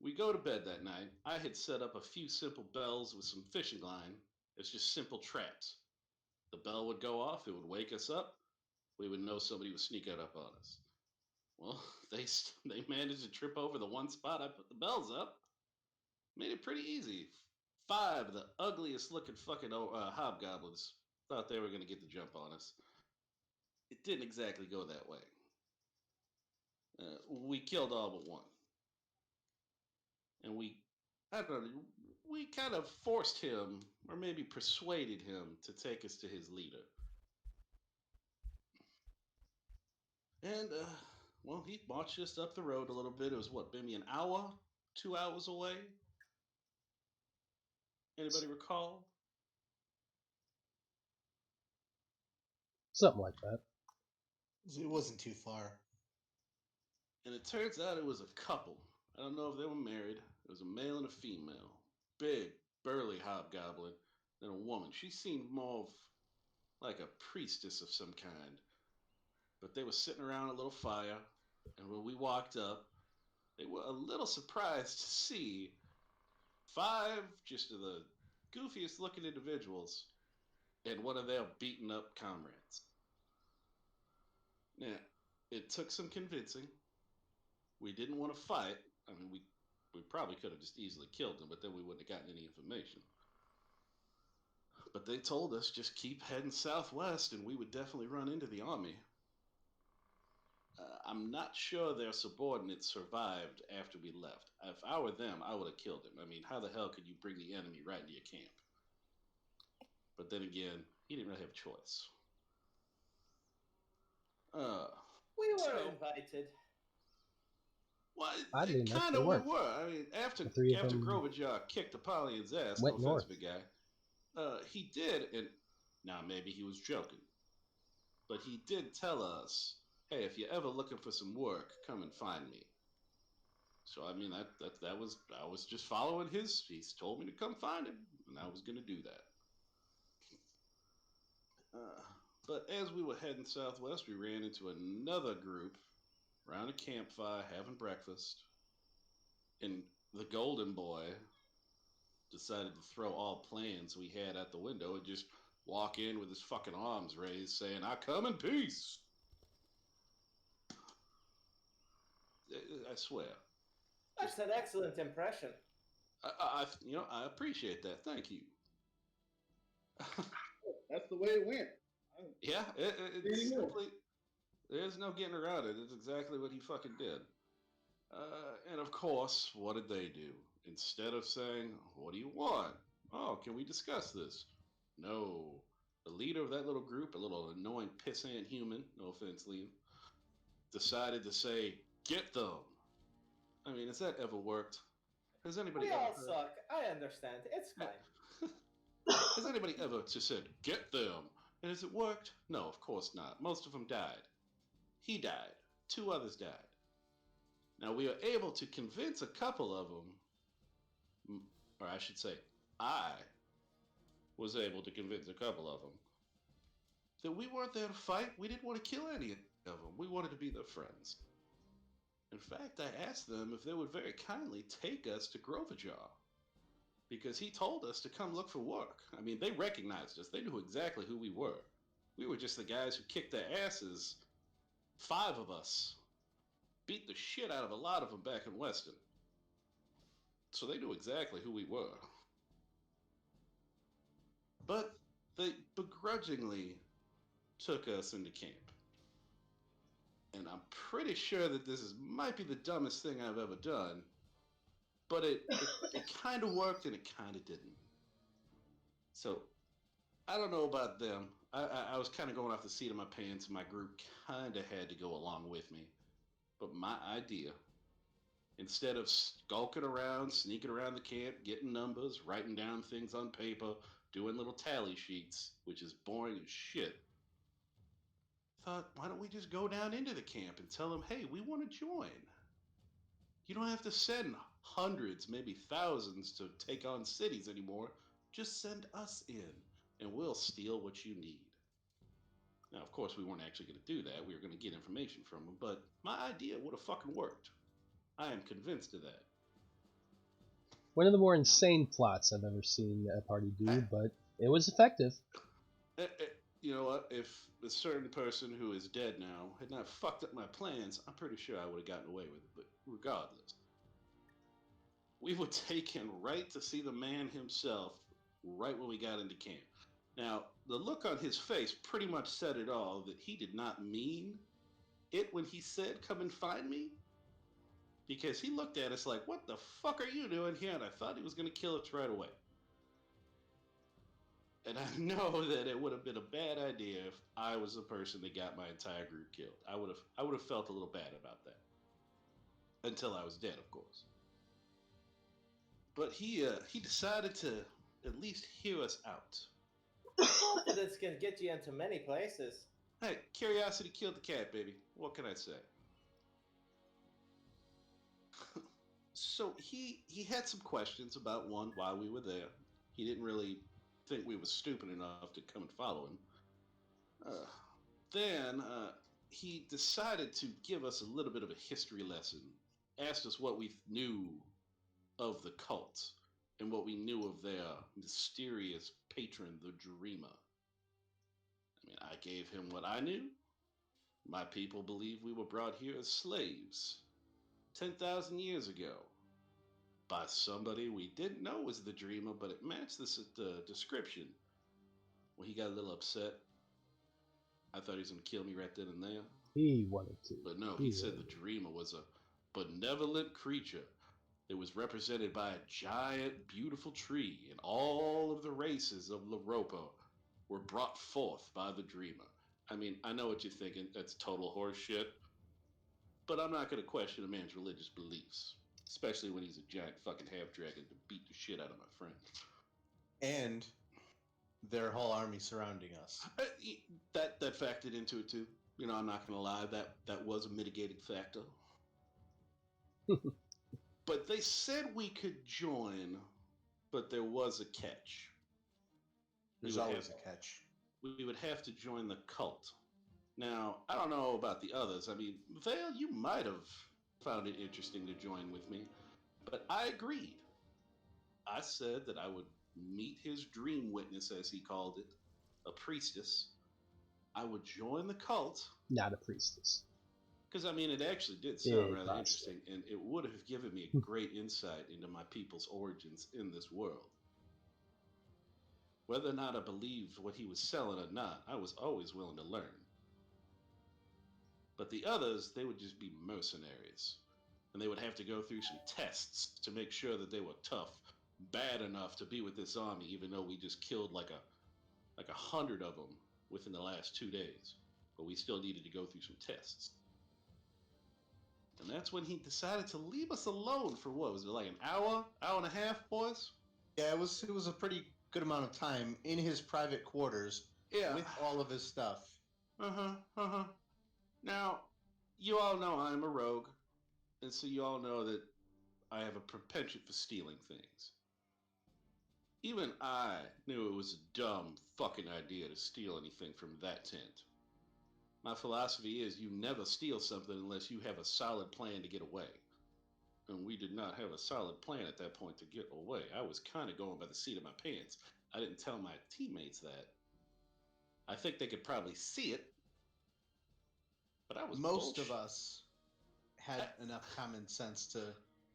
[SPEAKER 3] We go to bed that night. I had set up a few simple bells with some fishing line. It's just simple traps. The bell would go off, it would wake us up. We would know somebody was sneaking up on us. Well, they managed to trip over the one spot I put the bells up. Made it pretty easy. 5 of the ugliest looking fucking hobgoblins thought they were going to get the jump on us. It didn't exactly go that way. We killed all but one. And I don't know, we kind of forced him, or maybe persuaded him, to take us to his leader. And, well, he marched us up the road a little bit. It was what, maybe an hour? 2 hours away? Anybody recall?
[SPEAKER 1] Something like that.
[SPEAKER 5] It wasn't too far.
[SPEAKER 3] And it turns out it was a couple. I don't know if they were married. It was a male and a female. Big, burly hobgoblin, and a woman. She seemed more of like a priestess of some kind. But they were sitting around a little fire, and when we walked up, they were a little surprised to see 5 just of the goofiest looking individuals and one of their beaten up comrades. Now, it took some convincing. We didn't want to fight. I mean, we probably could have just easily killed them, but then we wouldn't have gotten any information. But they told us just keep heading southwest and we would definitely run into the army. I'm not sure their subordinates survived after we left. If I were them, I would have killed them. I mean, how the hell could you bring the enemy right into your camp? But then again, he didn't really have a choice.
[SPEAKER 4] We were invited.
[SPEAKER 3] Well,
[SPEAKER 1] Oddly enough,
[SPEAKER 3] kind
[SPEAKER 1] they
[SPEAKER 3] of
[SPEAKER 1] weren't.
[SPEAKER 3] were. I mean, after
[SPEAKER 1] The three of them
[SPEAKER 3] Groverjaw kicked Apollyon's ass, no
[SPEAKER 1] went
[SPEAKER 3] offense,
[SPEAKER 1] north.
[SPEAKER 3] big guy, he did, and now maybe he was joking, but he did tell us, hey, if you're ever looking for some work, come and find me. So I mean, that was, I was just following his. He's told me to come find him, and I was going to do that. But as we were heading southwest, we ran into another group around a campfire having breakfast, and the Golden Boi decided to throw all plans we had out the window and just walk in with his fucking arms raised, saying, "I come in peace." I swear.
[SPEAKER 4] That's an excellent impression.
[SPEAKER 3] I appreciate that. Thank you.
[SPEAKER 2] That's the way it went.
[SPEAKER 3] Yeah, it's simply, there's no getting around it. It's exactly what he fucking did. And of course, what did they do? Instead of saying, "What do you want? Oh, can we discuss this?" No. The leader of that little group, a little annoying pissant human, no offense, Liam, decided to say, "Get them." I mean, has that ever worked? Has anybody
[SPEAKER 4] We
[SPEAKER 3] ever
[SPEAKER 4] all
[SPEAKER 3] heard?
[SPEAKER 4] suck. I understand. It's fine.
[SPEAKER 3] Has anybody ever just said, "Get them"? And has it worked? No, of course not. Most of them died. He died. 2 others died. Now, we were able to convince a couple of them, or I should say, I was able to convince a couple of them that we weren't there to fight. We didn't want to kill any of them. We wanted to be their friends. In fact, I asked them if they would very kindly take us to Groverjaw, because he told us to come look for work. I mean, they recognized us. They knew exactly who we were. We were just the guys who kicked their asses. 5 of us beat the shit out of a lot of them back in Weston. So they knew exactly who we were. But they begrudgingly took us into camp. And I'm pretty sure that might be the dumbest thing I've ever done, but it kind of worked and it kind of didn't. So I don't know about them. I was kind of going off the seat of my pants, and my group kind of had to go along with me. But my idea Instead of skulking around, sneaking around the camp, getting numbers, writing down things on paper, doing little tally sheets, which is boring as shit, thought, why don't we just go down into the camp and tell them, hey, we want to join? You don't have to send hundreds, maybe thousands to take on cities anymore. Just send us in and we'll steal what you need. Now, of course, we weren't actually going to do that. We were going to get information from them, but my idea would have fucking worked. I am convinced of that.
[SPEAKER 1] One of the more insane plots I've ever seen a party do, but it was effective.
[SPEAKER 3] You know what? If a certain person who is dead now had not fucked up my plans, I'm pretty sure I would have gotten away with it. But regardless, we were taken right to see the man himself right when we got into camp. Now, the look on his face pretty much said it all that he did not mean it when he said, come and find me. Because he looked at us like, what the fuck are you doing here? And I thought he was going to kill us right away. And I know that it would have been a bad idea if I was the person that got my entire group killed. I would have felt a little bad about that. Until I was dead, of course. But he decided to at least hear us out.
[SPEAKER 4] Confidence can get you into many places.
[SPEAKER 3] Hey, curiosity killed the cat, baby. What can I say? So he had some questions about one, why we were there. He didn't really think we were stupid enough to come and follow him. Uh, then he decided to give us a little bit of a history lesson. Asked us what we knew of the cult and what we knew of their mysterious patron, the Dreamer. I mean, I gave him what I knew. My people believe we were brought here as slaves 10,000 years ago by somebody we didn't know was the Dreamer, but it matched the description. When he got a little upset, I thought he was going to kill me right then and there.
[SPEAKER 1] He wanted to.
[SPEAKER 3] But no, he said the Dreamer was a benevolent creature that was represented by a giant, beautiful tree, and all of the races of Loroupa were brought forth by the Dreamer. I mean, I know what you're thinking. That's total horse shit. But I'm not going to question a man's religious beliefs, especially when he's a giant fucking half dragon to beat the shit out of my friend.
[SPEAKER 5] And their whole army surrounding us.
[SPEAKER 3] That factored into it too. You know, I'm not going to lie. That was a mitigating factor. But they said we could join, but there was a catch.
[SPEAKER 5] There's always a catch.
[SPEAKER 3] We would have to join the cult. Now, I don't know about the others. I mean, Vale, you might have found it interesting to join with me, but I agreed. I said that I would meet his dream witness, as he called it, a priestess. I would join the cult.
[SPEAKER 1] Not a priestess.
[SPEAKER 3] Because, I mean, it actually did sound rather interesting, and it would have given me a great insight into my people's origins in this world. Whether or not I believed what he was selling or not, I was always willing to learn. But the others, they would just be mercenaries. And they would have to go through some tests to make sure that they were tough, bad enough to be with this army, even though we just killed like 100 of them within the last 2 days. But we still needed to go through some tests. And that's when he decided to leave us alone for what was it, like an hour and a half, boys?
[SPEAKER 5] Yeah, it was a pretty good amount of time in his private quarters with all of his stuff.
[SPEAKER 3] Now, you all know I'm a rogue, and so you all know that I have a penchant for stealing things. Even I knew it was a dumb fucking idea to steal anything from that tent. My philosophy is you never steal something unless you have a solid plan to get away. And we did not have a solid plan at that point to get away. I was kind of going by the seat of my pants. I didn't tell my teammates that. I think they could probably see it. But I was
[SPEAKER 5] Most of us had enough common sense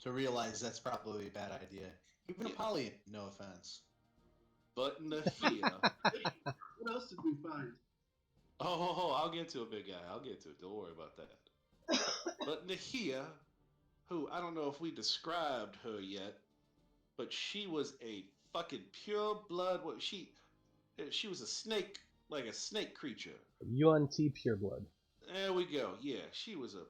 [SPEAKER 5] to realize that's probably a bad idea. Even Apollyon, no offense.
[SPEAKER 3] But Nahia.
[SPEAKER 7] What else did we find?
[SPEAKER 3] Oh, I'll get to it, big guy. I'll get to it. Don't worry about that. But Nahia, who I don't know if we described her yet, but she was a fucking pure blood. She was a snake, like a snake creature.
[SPEAKER 1] UNT pureblood.
[SPEAKER 3] There we go. Yeah, she was a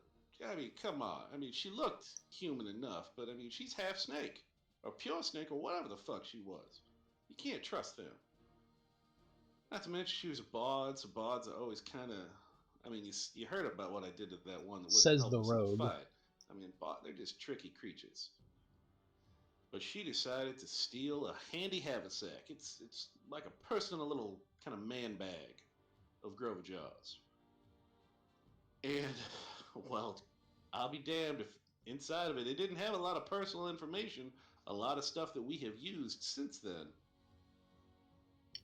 [SPEAKER 3] I mean, come on. I mean, she looked human enough, but I mean, she's half snake or pure snake or whatever the fuck she was. You can't trust them. Not to mention she was a bard, so bards are always kind of. I mean, you heard about what I did to that one that wouldn't
[SPEAKER 1] Says
[SPEAKER 3] help
[SPEAKER 1] the
[SPEAKER 3] us in the
[SPEAKER 1] rogue.
[SPEAKER 3] fight. I mean, they're just tricky creatures. But she decided to steal a handy haversack. It's like a personal little kind of man bag of Grover Jaws. And well, I'll be damned if inside of it didn't have a lot of personal information, a lot of stuff that we have used since then.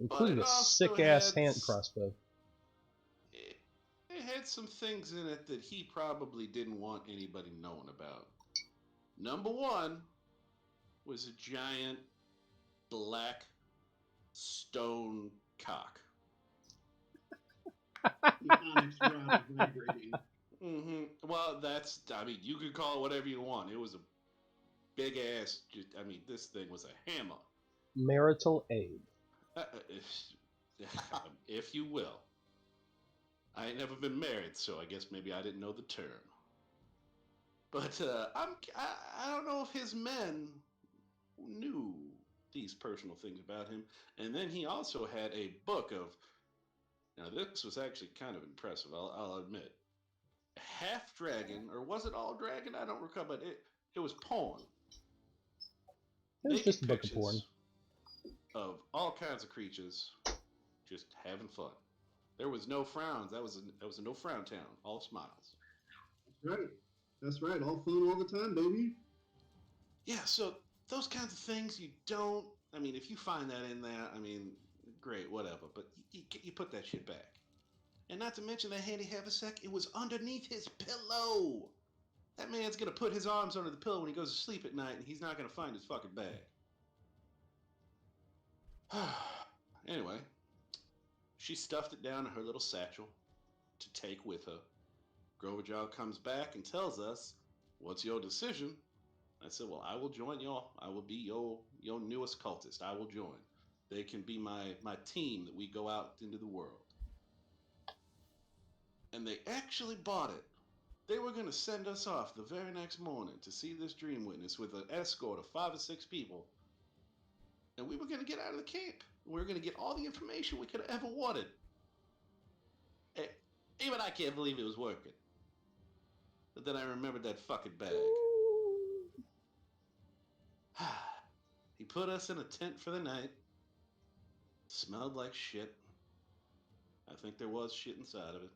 [SPEAKER 3] But
[SPEAKER 1] Including
[SPEAKER 3] it
[SPEAKER 1] a
[SPEAKER 3] also
[SPEAKER 1] sick-ass hand crossbow.
[SPEAKER 3] it had some things in it that he probably didn't want anybody knowing about. Number one was a giant black stone cock.
[SPEAKER 7] The onyx rod is vibrating.
[SPEAKER 3] Well, I mean, you could call it whatever you want. It was a big ass, I mean, this thing was a hammer.
[SPEAKER 1] Marital aid.
[SPEAKER 3] If you will. I ain't never been married, so I guess maybe I didn't know the term. But I don't know if his men knew these personal things about him. And then he also had a book of. Now this was actually kind of impressive. I'll admit. Half dragon, or was it all dragon? I don't recall, but it was porn.
[SPEAKER 1] It was
[SPEAKER 3] Naked
[SPEAKER 1] just a book of porn.
[SPEAKER 3] pictures of all kinds of creatures, just having fun. There was no frowns. That was a no frown town. All smiles.
[SPEAKER 7] That's right. That's right. All fun all the time, baby.
[SPEAKER 3] Yeah. So those kinds of things you don't. I mean, if you find that in there, I mean, great, whatever. But you put that shit back. And not to mention that handy haversack, it was underneath his pillow. That man's gonna put his arms under the pillow when he goes to sleep at night, and he's not gonna find his fucking bag. Anyway, she stuffed it down in her little satchel to take with her. Groverjaw comes back and tells us, "What's your decision?" I said, "Well, I will join y'all. I will be your newest cultist. I will join. They can be my team that we go out into the world." And they actually bought it. They were going to send us off the very next morning to see this dream witness with an escort of 5 or 6 people. And we were going to get out of the camp. We were going to get all the information we could have ever wanted. Even I can't believe it was working. But then I remembered that fucking bag. He put us in a tent for the night. Smelled like shit. I think there was shit inside of it.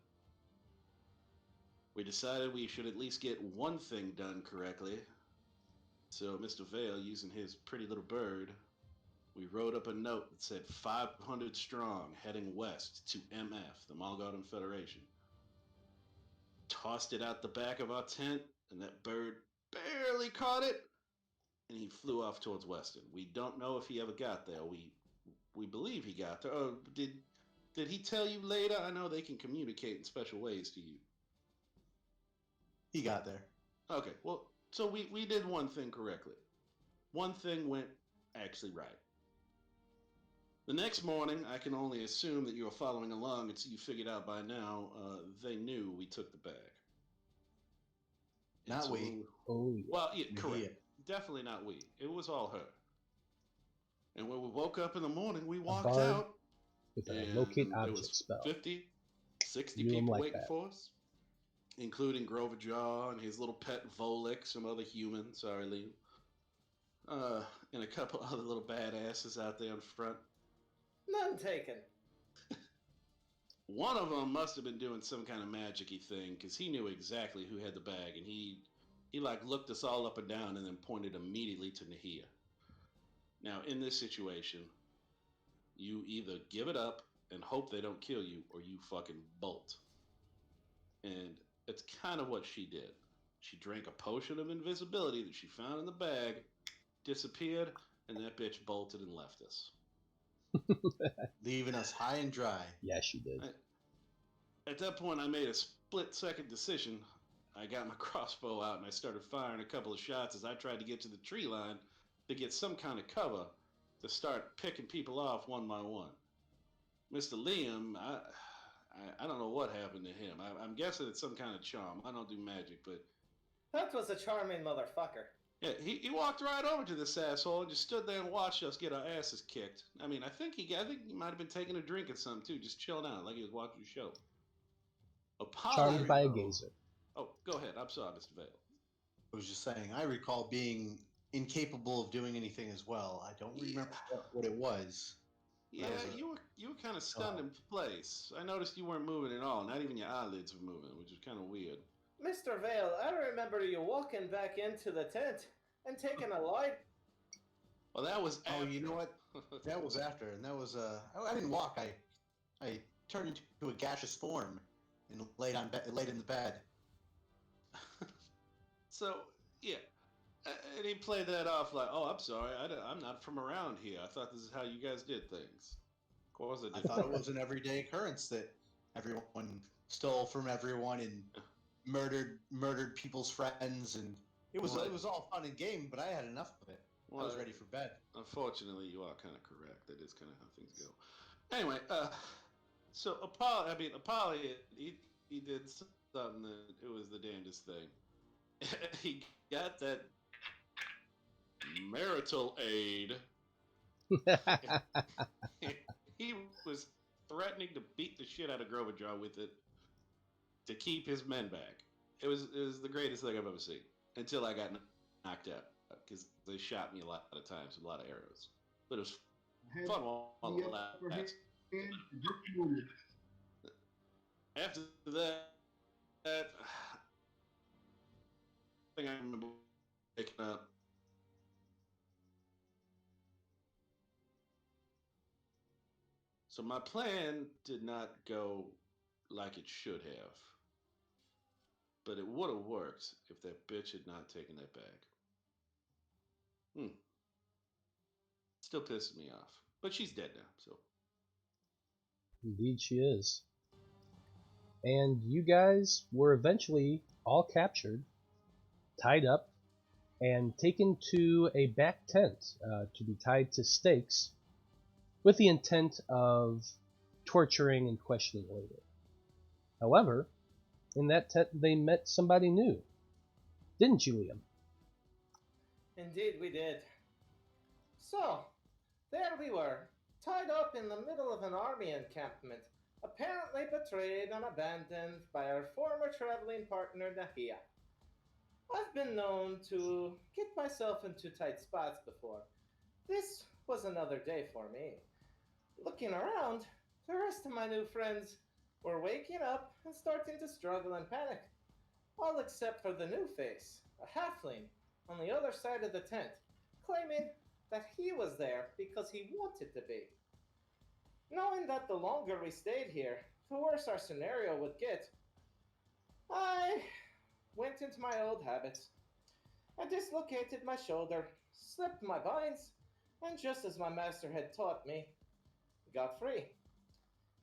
[SPEAKER 3] We decided we should at least get one thing done correctly. So Mr. Veil, using his pretty little bird, we wrote up a note that said 500 strong heading west to MF, the Malgarden Federation. Tossed it out the back of our tent, and that bird barely caught it, and he flew off towards Weston. We don't know if he ever got there. We believe he got there. Oh, did he tell you later? I know they can communicate in special ways to you.
[SPEAKER 5] He got there.
[SPEAKER 3] Okay, well, so we did one thing correctly. One thing went actually right. The next morning, I can only assume that you were following along until you figured out by now they knew we took the bag.
[SPEAKER 5] Not
[SPEAKER 3] so
[SPEAKER 5] we.
[SPEAKER 1] Oh, yeah.
[SPEAKER 3] Well, yeah,
[SPEAKER 5] Nahia.
[SPEAKER 3] correct. Definitely not we. It was all her. And when we woke up in the morning, we walked
[SPEAKER 1] bard
[SPEAKER 3] out.
[SPEAKER 1] with a
[SPEAKER 3] And
[SPEAKER 1] locate
[SPEAKER 3] there
[SPEAKER 1] object
[SPEAKER 3] was
[SPEAKER 1] spell.
[SPEAKER 3] 50, 60
[SPEAKER 1] You
[SPEAKER 3] people
[SPEAKER 1] like
[SPEAKER 3] waiting
[SPEAKER 1] that.
[SPEAKER 3] for us, including Groverjaw and his little pet Volek, some other human. Sorry, Liam. And a couple other little badasses out there in front.
[SPEAKER 4] None taken.
[SPEAKER 3] One of them must have been doing some kind of magic-y thing because he knew exactly who had the bag, and he like looked us all up and down and then pointed immediately to Nahia. Now, in this situation, you either give it up and hope they don't kill you, or you fucking bolt. And it's kind of what she did. She drank a potion of invisibility that she found in the bag, disappeared, and that bitch bolted and left us.
[SPEAKER 5] Leaving us high and dry.
[SPEAKER 1] Yeah, she did.
[SPEAKER 3] At that point, I made a split-second decision. I got my crossbow out and I started firing a couple of shots as I tried to get to the tree line to get some kind of cover to start picking people off one by one. Mr. Liam, I don't know what happened to him. I'm guessing it's some kind of charm. I don't do magic, but
[SPEAKER 4] That was a charming motherfucker.
[SPEAKER 3] yeah, he walked right over to this asshole and just stood there and watched us get our asses kicked. I mean, I think he might have been taking a drink or something too, just chilling out like he was watching the show.
[SPEAKER 1] Charmed by a
[SPEAKER 3] Apollyon.
[SPEAKER 1] gazer.
[SPEAKER 3] Oh, go ahead. I'm sorry, Mr. Vale.
[SPEAKER 5] I was just saying, I recall being incapable of doing anything as well. I don't
[SPEAKER 3] Yeah,
[SPEAKER 5] remember what it was.
[SPEAKER 3] yeah,
[SPEAKER 5] was
[SPEAKER 3] you were kind of stunned in place. I noticed you weren't moving at all. Not even your eyelids were moving, which is kind of weird.
[SPEAKER 4] Mr. Vale, I remember you walking back into the tent and taking a light.
[SPEAKER 3] Well, that was
[SPEAKER 5] Oh,
[SPEAKER 3] after.
[SPEAKER 5] you know what? That was after, and that was I didn't walk. I turned into a gaseous form and laid in the bed.
[SPEAKER 3] So yeah, and he played that off like, "Oh, I'm sorry, I'm not from around here. I thought this is how you guys did things." Of course, I
[SPEAKER 5] I
[SPEAKER 3] did.
[SPEAKER 5] thought it was an everyday occurrence that everyone stole from everyone and murdered people's friends, and it was all fun and game. But I had enough of it. I was ready for bed.
[SPEAKER 3] Unfortunately, you are kind of correct. That is kind of how things go. Anyway, so Apollo, he did something that it was the damnedest thing. He got that marital aid. He was threatening to beat the shit out of Groverjar with it to keep his men back. It was the greatest thing I've ever seen until I got knocked out because they shot me a lot of times with a lot of arrows. But it was
[SPEAKER 7] I had
[SPEAKER 3] fun while
[SPEAKER 7] the
[SPEAKER 3] it
[SPEAKER 7] upper
[SPEAKER 3] lasted.
[SPEAKER 7] hand for just a moment.
[SPEAKER 3] After that, I think I remember waking up. So my plan did not go like it should have, but it would have worked if that bitch had not taken that bag. Hmm. Still pisses me off, but she's dead now. So
[SPEAKER 1] Indeed, she is. And you guys were eventually all captured, tied up, and taken to a back tent to be tied to stakes with the intent of torturing and questioning later. However, in that tent they met somebody new. Didn't you, Liam?
[SPEAKER 4] Indeed, we did. So, there we were, tied up in the middle of an army encampment, apparently betrayed and abandoned by our former traveling partner, Nahia. I've been known to get myself into tight spots before. This was another day for me. Looking around, the rest of my new friends were waking up and starting to struggle and panic, all except for the new face, a halfling, on the other side of the tent, claiming that he was there because he wanted to be. Knowing that the longer we stayed here, the worse our scenario would get, I went into my old habits. I dislocated my shoulder, slipped my binds, and just as my master had taught me, got free.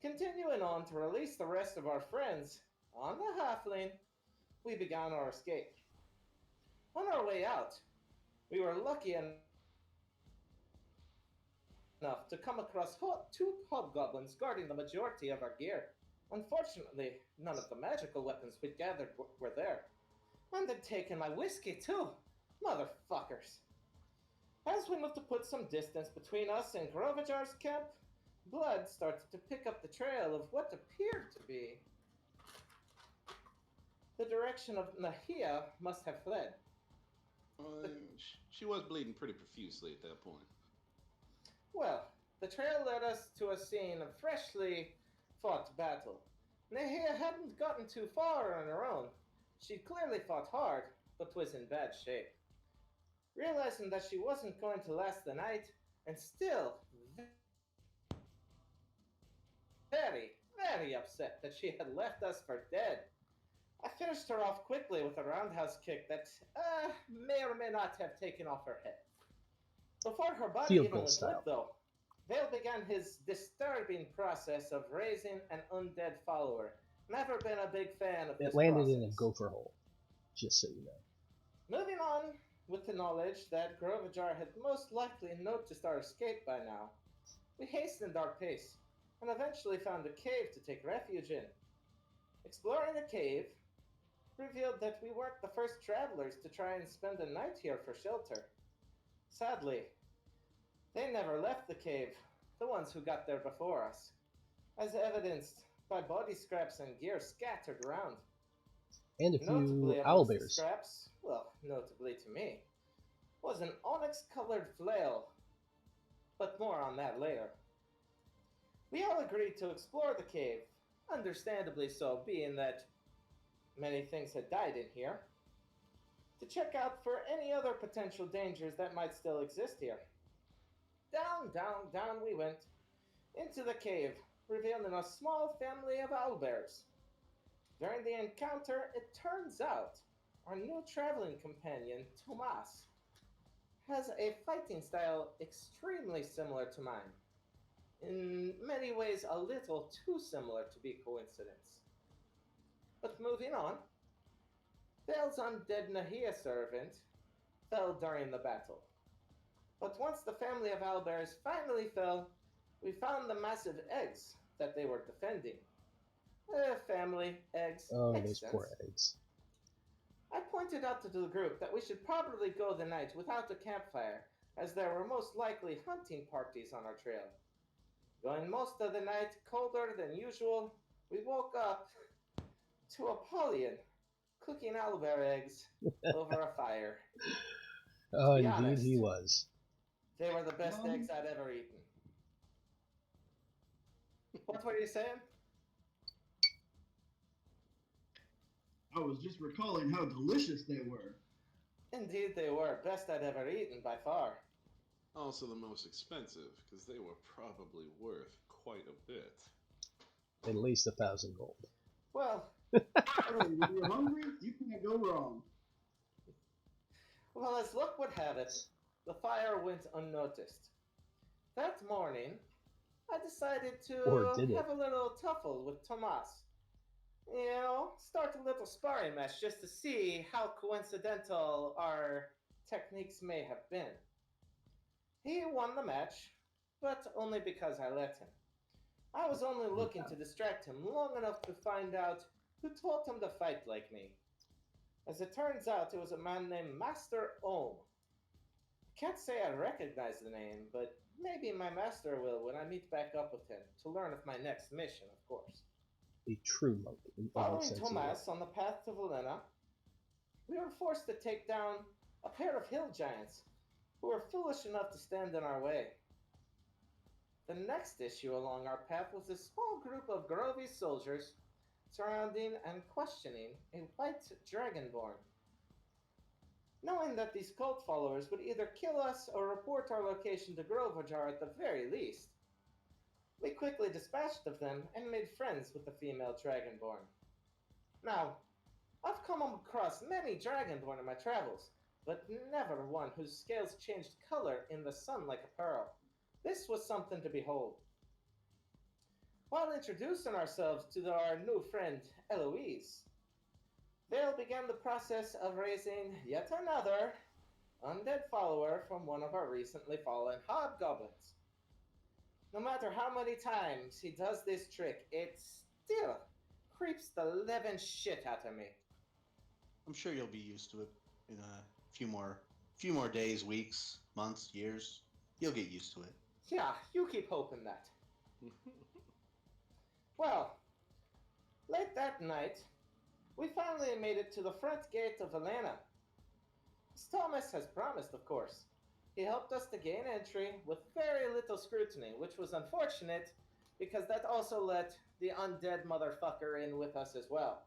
[SPEAKER 4] Continuing on to release the rest of our friends on the halfling, we began our escape. On our way out, we were lucky enough to come across two hobgoblins guarding the majority of our gear. Unfortunately, none of the magical weapons we'd gathered were there. And they'd taken my whiskey too. Motherfuckers. As we moved to put some distance between us and Grovajar's camp, blood started to pick up the trail of what appeared to be the direction of Nahia must have fled.
[SPEAKER 3] uh, she was bleeding pretty profusely at that point.
[SPEAKER 4] Well, the trail led us to a scene of freshly fought battle. Nahia hadn't gotten too far on her own. She'd clearly fought hard, but was in bad shape. Realizing that she wasn't going to last the night, and still very, very upset that she had left us for dead, I finished her off quickly with a roundhouse kick that may or may not have taken off her head. Before her body
[SPEAKER 1] Field
[SPEAKER 4] even
[SPEAKER 1] goal
[SPEAKER 4] went
[SPEAKER 1] style.
[SPEAKER 4] limp, though, Vale began his disturbing process of raising an undead follower. Never been a big fan of this
[SPEAKER 1] It landed
[SPEAKER 4] process.
[SPEAKER 1] in a gopher hole, just so you know.
[SPEAKER 4] Moving on with the knowledge that Grovajar had most likely noticed our escape by now, we hastened our pace. and eventually found a cave to take refuge in. Exploring the cave revealed that we weren't the first travelers to try and spend a night here for shelter. Sadly, they never left the cave, the ones who got there before us, as evidenced by body scraps and gear scattered around.
[SPEAKER 1] And a
[SPEAKER 4] Notably
[SPEAKER 1] few
[SPEAKER 4] amongst the
[SPEAKER 1] owlbears.
[SPEAKER 4] scraps, well, notably to me, was an onyx-colored flail, but more on that later. We all agreed to explore the cave, understandably so, being that many things had died in here, to check out for any other potential dangers that might still exist here. Down, down, down we went, into the cave, revealing a small family of owlbears. During the encounter, it turns out our new traveling companion, Tomas, has a fighting style extremely similar to mine. In many ways, a little too similar to be coincidence. But moving on, Vale's undead Nahia servant fell during the battle. But once the family of owlbears finally fell, we found the massive eggs that they were defending. Family, eggs,
[SPEAKER 1] Oh,
[SPEAKER 4] makes
[SPEAKER 1] those
[SPEAKER 4] sense.
[SPEAKER 1] poor eggs.
[SPEAKER 4] I pointed out to the group that we should probably go the night without a campfire, as there were most likely hunting parties on our trail. Going most of the night colder than usual, we woke up to Apollyon cooking owlbear eggs over a fire.
[SPEAKER 1] Oh,
[SPEAKER 4] To be
[SPEAKER 1] indeed he
[SPEAKER 4] honest,
[SPEAKER 1] was.
[SPEAKER 4] they were the best eggs I'd ever eaten. What were you saying?
[SPEAKER 7] I was just recalling how delicious they were.
[SPEAKER 4] Indeed, they were best I'd ever eaten by far.
[SPEAKER 3] Also the most expensive, because they were probably worth quite a bit.
[SPEAKER 1] At least 1,000 gold.
[SPEAKER 4] Well,
[SPEAKER 7] Hey, when you're hungry, you can't go wrong.
[SPEAKER 4] well, as luck would have it, the fire went unnoticed. That morning, I decided
[SPEAKER 1] Or
[SPEAKER 4] to
[SPEAKER 1] did it?
[SPEAKER 4] have a little tuffle with Tomas. You know, start a little sparring match just to see how coincidental our techniques may have been. He won the match, but only because I let him. I was only looking to distract him long enough to find out who taught him to fight like me. As it turns out, it was a man named Master Ohm. Can't say I recognize the name, but maybe my master will when I meet back up with him to learn of my next mission, of course.
[SPEAKER 1] A true monk in every
[SPEAKER 4] Following
[SPEAKER 1] sense of the
[SPEAKER 4] Tomas
[SPEAKER 1] word.
[SPEAKER 4] on the path to Valena, we were forced to take down a pair of hill giants who were foolish enough to stand in our way. The next issue along our path was a small group of Grovey soldiers surrounding and questioning a white dragonborn. Knowing that these cult followers would either kill us or report our location to Grovajar at the very least, we quickly dispatched of them and made friends with the female dragonborn. Now, I've come across many dragonborn in my travels, but never one whose scales changed color in the sun like a pearl. This was something to behold. While introducing ourselves to our new friend, Eloise, Vale began the process of raising yet another undead follower from one of our recently fallen hobgoblins. No matter how many times he does this trick, it still creeps the living shit out of me.
[SPEAKER 5] I'm sure you'll be used to it in a few more days, weeks, months, years. You'll get used to it.
[SPEAKER 4] Yeah, you keep hoping that. Well, late that night, we finally made it to the front gate of Valena. As Thomas has promised, of course. He helped us to gain entry with very little scrutiny, which was unfortunate because that also let the undead motherfucker in with us as well.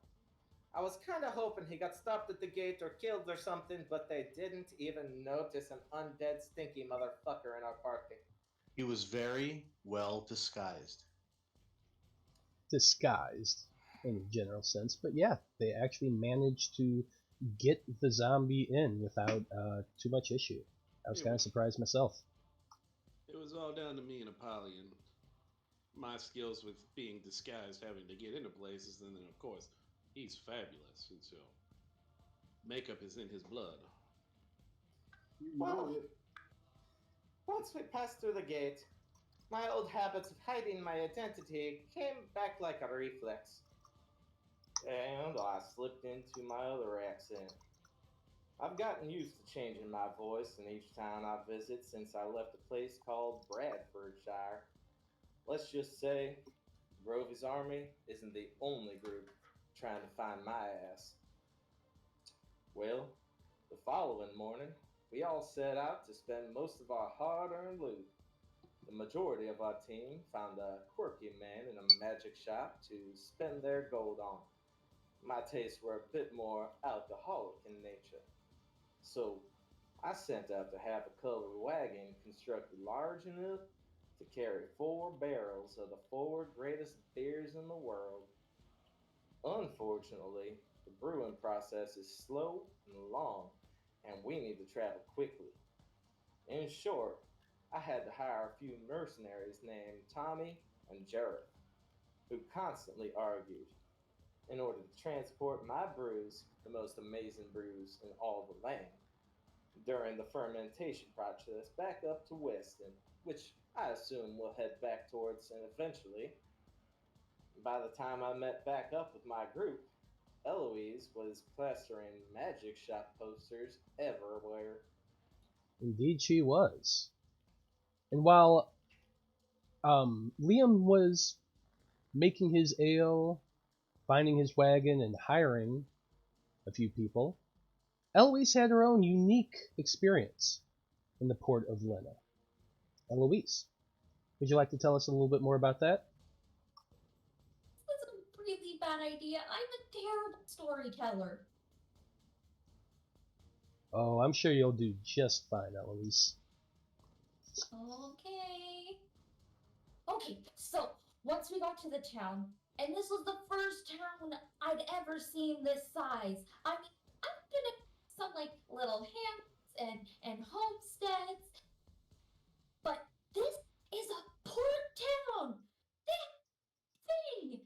[SPEAKER 4] I was kind of hoping he got stopped at the gate or killed or something, but they didn't even notice an undead stinky motherfucker in our party.
[SPEAKER 5] He was very well disguised.
[SPEAKER 1] Disguised in a general sense. But yeah, they actually managed to get the zombie in without too much issue. I was kind of surprised myself.
[SPEAKER 3] It was all down to me and Apollyon. My skills with being disguised, having to get into places, and then of course, he's fabulous, and so makeup is in his blood.
[SPEAKER 7] You
[SPEAKER 4] Well,
[SPEAKER 7] know it.
[SPEAKER 4] once we passed through the gate, My old habits of hiding my identity came back like a reflex, and I slipped into my other accent. I've gotten used to changing my voice in each town I visit since I left a place called Bradfordshire. Let's just say Grovy's army isn't the only group trying to find my ass. Well, the following morning, we all set out to spend most of our hard earned loot. The majority of our team found a quirky man in a magic shop to spend their gold on. My tastes were a bit more alcoholic in nature, so I sent out to have a covered wagon constructed large enough to carry 4 barrels of the 4 greatest beers in the world. Unfortunately, the brewing process is slow and long, and we need to travel quickly. In short, I had to hire a few mercenaries named Tommy and Jareth, who constantly argued in order to transport my brews, the most amazing brews in all the land, during the fermentation process back up to Weston, which I assume we'll head back towards, and eventually, by the time I met back up with my group, Eloise was plastering magic shop posters everywhere.
[SPEAKER 1] Indeed, she was. And while Liam was making his ale, finding his wagon, and hiring a few people, Eloise had her own unique experience in the port of Lena. Eloise, would you like to tell us a little bit more about that?
[SPEAKER 6] This is a really bad idea. I'm a terrible storyteller.
[SPEAKER 1] Oh, I'm sure you'll do just fine, Eloise.
[SPEAKER 6] Okay. Okay, so once we got to the town, and this was the first town I'd ever seen this size. I mean, I've been in some like little hamlets and homesteads, but this is a port town. That thing.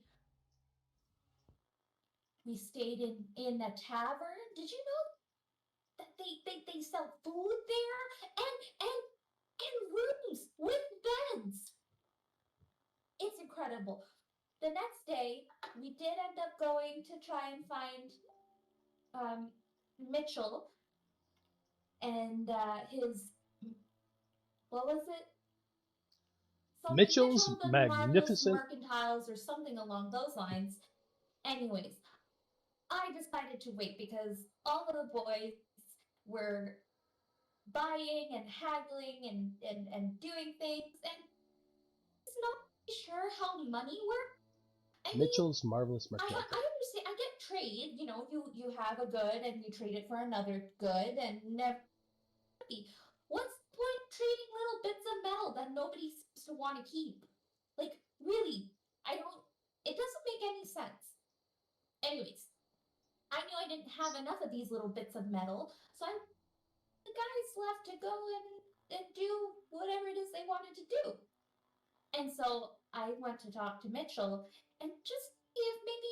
[SPEAKER 6] We stayed in a tavern. Did you know that they sell food there and rooms with beds? It's incredible. The next day, we did end up going to try and find um, Mitchell and his, what was it? Something
[SPEAKER 1] Mitchell's
[SPEAKER 6] Mitchell the Marvelous
[SPEAKER 1] magnificent.
[SPEAKER 6] Mercantiles or something along those lines. Anyways, I decided to wait because all of the boys were buying and haggling and doing things, and it's not really sure how money works. I mean,
[SPEAKER 1] Mitchell's marvelous
[SPEAKER 6] I
[SPEAKER 1] mercantile.
[SPEAKER 6] understand. I get trade. You know, you have a good and you trade it for another good, and never happy. What's the point of trading little bits of metal that nobody seems to want to keep? Like, really, I don't. It doesn't make any sense. Anyways, I knew I didn't have enough of these little bits of metal, so I the guys left to go and do whatever it is they wanted to do. And so I went to talk to Mitchell and just see if maybe,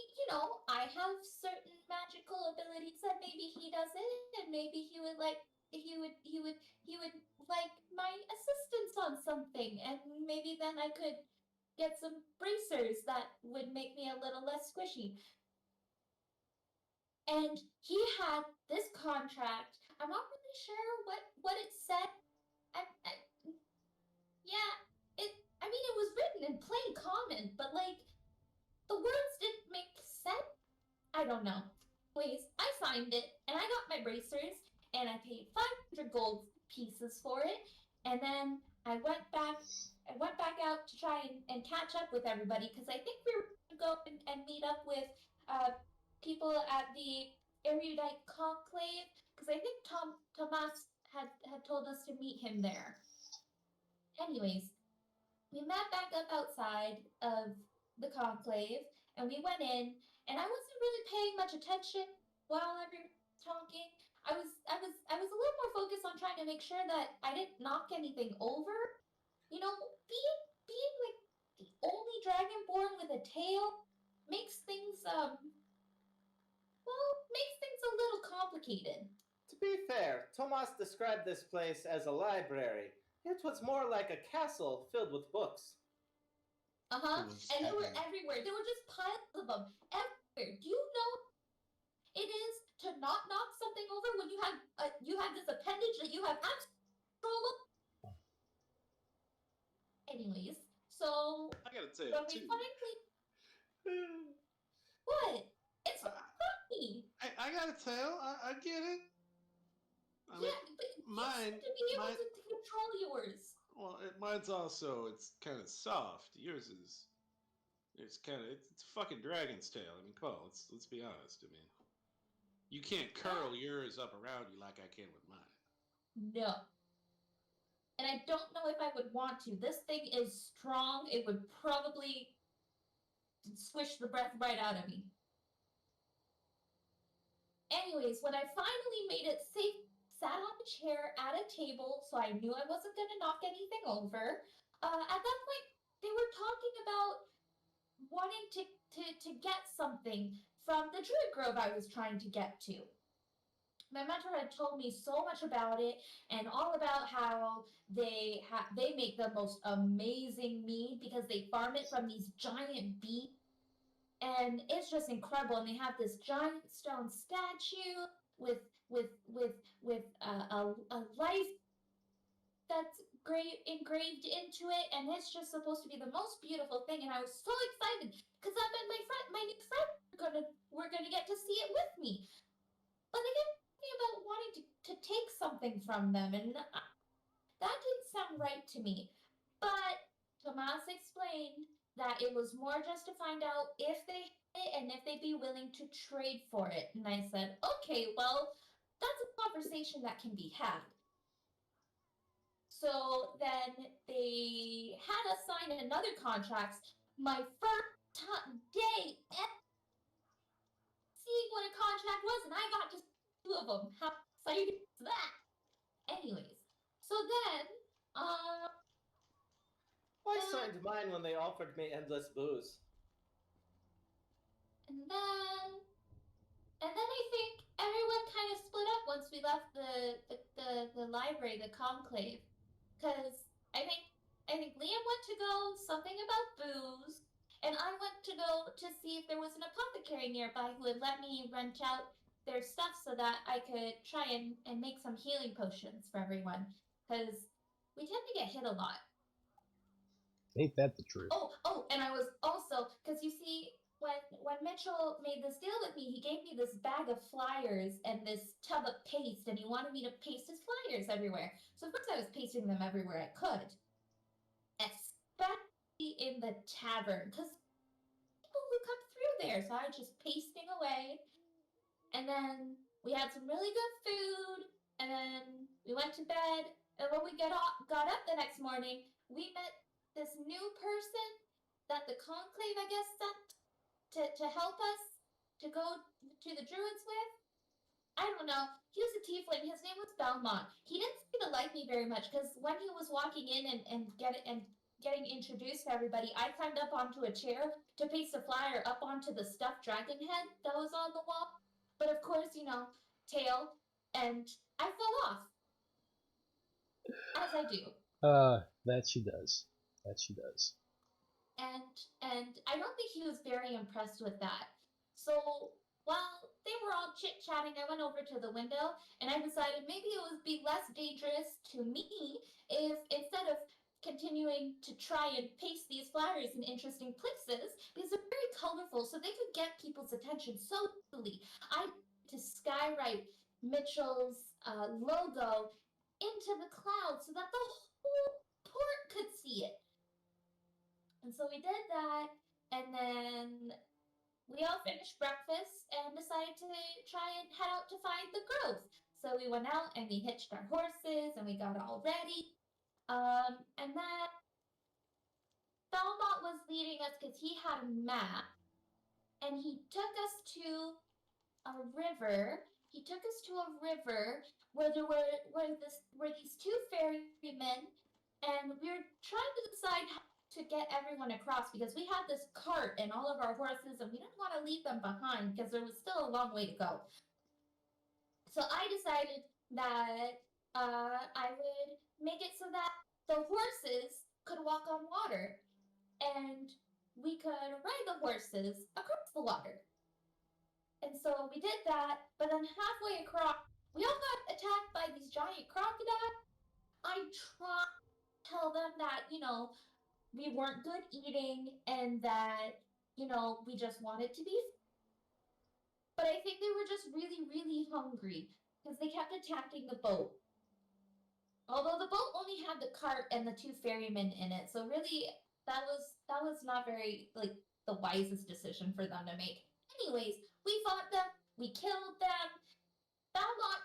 [SPEAKER 6] I have certain magical abilities that maybe he doesn't, and maybe he would like my assistance on something, and maybe then I could get some bracers that would make me a little less squishy. And he had this contract. I'm not really sure what it said. I yeah, it. I mean, it was written in plain common, but like the words didn't make sense. I don't know. Anyways, I signed it and I got my bracers and I paid 500 gold pieces for it. And then I went back out to try and catch up with everybody because I think we were going to go and meet up with people at the erudite conclave because I think Tomas had told us to meet him there. Anyways, we met back up outside of the conclave and we went in, and I wasn't really paying much attention while everyone was talking. I was a little more focused on trying to make sure that I didn't knock anything over. You know, being like the only dragonborn with a tail makes things makes things a little complicated.
[SPEAKER 4] To be fair, Tomas described this place as a library, It was more like a castle filled with books.
[SPEAKER 6] Uh-huh.
[SPEAKER 5] It was
[SPEAKER 6] And they were
[SPEAKER 5] heaven.
[SPEAKER 6] everywhere. There were just piles of them everywhere. Do you know it is to not knock something over when you have this appendage that you have control of? Anyways, so
[SPEAKER 3] I got a tale
[SPEAKER 6] when we
[SPEAKER 3] too.
[SPEAKER 6] finally what? It's
[SPEAKER 3] I,
[SPEAKER 6] funny.
[SPEAKER 3] I got a tale. I get it. I mean,
[SPEAKER 6] Yeah, but you
[SPEAKER 3] mine,
[SPEAKER 6] seem to be able
[SPEAKER 3] mine.
[SPEAKER 6] to control yours.
[SPEAKER 3] Well, mine's also it's kind of soft. Yours is it's a fucking dragon's tail. I mean, come on, let's be honest. I mean, you can't curl yours up around you like I can with mine.
[SPEAKER 6] No. And I don't know if I would want to. This thing is strong. It would probably squish the breath right out of me. Anyways, when I finally made it safe, sat on a chair at a table, so I knew I wasn't going to knock anything over. At that point, they were talking about wanting to get something from the Druid Grove I was trying to get to. My mentor had told me so much about it and all about how they make the most amazing mead because they farm it from these giant bees, and it's just incredible. And they have this giant stone statue with a life that's great engraved into it, and it's just supposed to be the most beautiful thing. And I was so excited because I met my new friend were gonna get to see it with me. But they kept talking about wanting to take something from them, and that didn't sound right to me. But Tomas explained that it was more just to find out if they had it and if they'd be willing to trade for it. And I said, okay, well, that's a conversation that can be had. So then they had us sign another contract. My first day seeing what a contract was, and I got just two of them. How exciting is that? Anyways, so then,
[SPEAKER 4] I signed mine when they offered me endless booze.
[SPEAKER 6] and then I think everyone kind of split up once we left the library, the conclave, because I think Liam went to go something about booze, and I went to go to see if there was an apothecary nearby who would let me rent out their stuff so that I could try and make some healing potions for everyone, because we tend to get hit a lot.
[SPEAKER 1] Ain't that the truth?
[SPEAKER 6] Oh, and I was also, because you see, when Mitchell made this deal with me, he gave me this bag of flyers and this tub of paste, and he wanted me to paste his flyers everywhere. So of course I was pasting them everywhere I could, especially in the tavern, because people who come through there. So I was just pasting away, and then we had some really good food, and then we went to bed. And when we got up the next morning, we met this new person that the conclave, I guess, sent to help us to go to the druids with. I don't know. He was a tiefling. His name was Belmont. He didn't seem to like me very much because when he was walking in and getting introduced to everybody, I climbed up onto a chair to paste a flyer up onto the stuffed dragon head that was on the wall. But of course, tail, and I fell off. As I do.
[SPEAKER 1] That she does. That she does.
[SPEAKER 6] And I don't think he was very impressed with that. So while they were all chit-chatting, I went over to the window and I decided maybe it would be less dangerous to me if instead of continuing to try and paste these flyers in interesting places, because they're very colorful, so they could get people's attention so easily. I to skywrite Mitchell's logo into the clouds so that the whole port could see it. And so we did that, and then we all finished breakfast and decided to try and head out to find the grove. So we went out and we hitched our horses and we got all ready. And then Belmont was leading us because he had a map, and he took us to a river. He took us to a river where there were these two ferrymen, and we were trying to decide how to get everyone across because we had this cart and all of our horses, and we didn't want to leave them behind because there was still a long way to go. So I decided that I would make it so that the horses could walk on water, and we could ride the horses across the water. And so we did that, but then halfway across, we all got attacked by these giant crocodiles. I tried to tell them that, we weren't good eating and that, we just wanted to be. But I think they were just really, really hungry because they kept attacking the boat. Although the boat only had the cart and the two ferrymen in it, so really that was not very like the wisest decision for them to make. Anyways, we fought them, we killed them. Belmont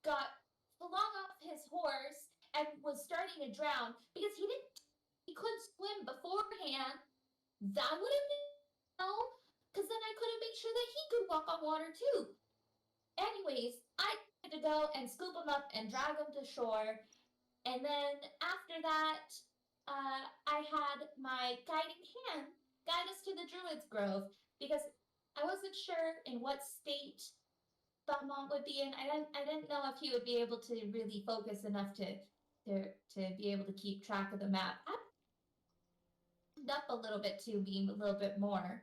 [SPEAKER 6] got flung off his horse and was starting to drown because he couldn't swim beforehand. That would have been no, because then I couldn't make sure that he could walk on water too. Anyways, I had to go and scoop him up and drag him to shore. And then after that, I had my guiding hand guide us to the Druid's Grove because I wasn't sure in what state Belmont would be in. I didn't know if he would be able to really focus enough to be able to keep track of the map. I up a little bit too, being a little bit more.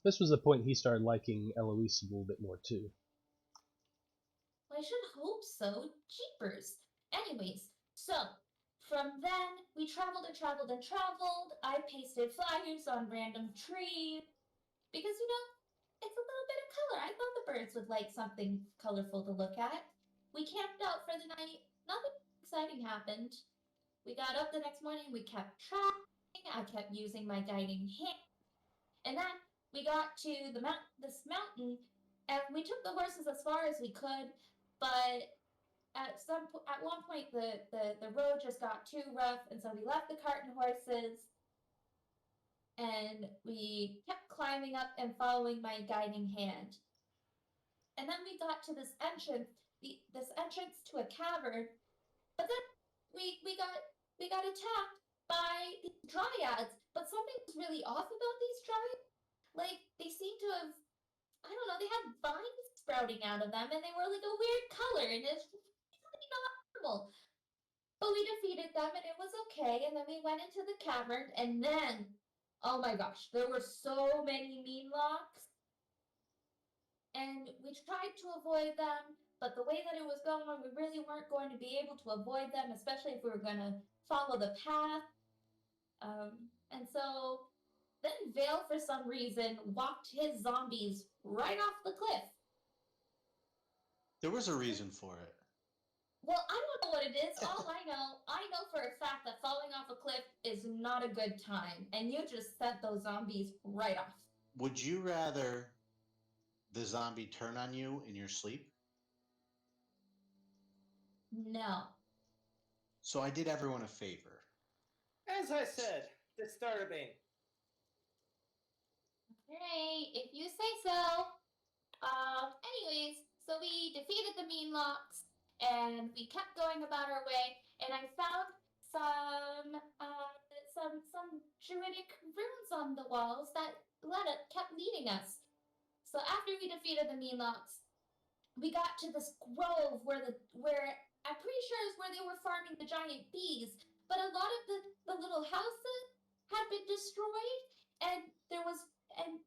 [SPEAKER 1] This was the point he started liking Eloise a little bit more too.
[SPEAKER 6] Well, I should hope so. Jeepers. Anyways, so from then we traveled and traveled and traveled. I pasted flyers on random trees because it's a little bit of color. I thought the birds would like something colorful to look at. We camped out for the night. Nothing exciting happened. We got up the next morning. We kept tracking. I kept using my guiding hand, and then we got to this mountain, and we took the horses as far as we could, but at one point the road just got too rough, and so we left the cart and horses, and we kept climbing up and following my guiding hand. And then we got to this entrance, this entrance to a cavern, but then we got attacked by these dryads. But something was really off about these dryads. Like they seemed to have, I don't know, they had vines sprouting out of them, and they were like a weird color, and it's really not normal. But we defeated them, and it was okay. And then we went into the cavern, and then, oh my gosh, there were so many mean locks. And we tried to avoid them, but the way that it was going, we really weren't going to be able to avoid them, especially if we were going to follow the path. And so then Vale, for some reason, walked his zombies right off the cliff.
[SPEAKER 5] There was a reason for it.
[SPEAKER 6] Well, I don't know what it is. All I know for a fact that falling off a cliff is not a good time, and you just set those zombies right off.
[SPEAKER 5] Would you rather the zombie turn on you in your sleep?
[SPEAKER 6] No.
[SPEAKER 5] So I did everyone a favor.
[SPEAKER 4] As I said, disturbing.
[SPEAKER 6] Alright, if you say so. Anyways, so we defeated the mean locks, and we kept going about our way, and I found some druidic runes on the walls that kept leading us. So after we defeated the mean locks, we got to this grove where I'm pretty sure is where they were farming the giant bees, but a lot of the little houses had been destroyed, and there was and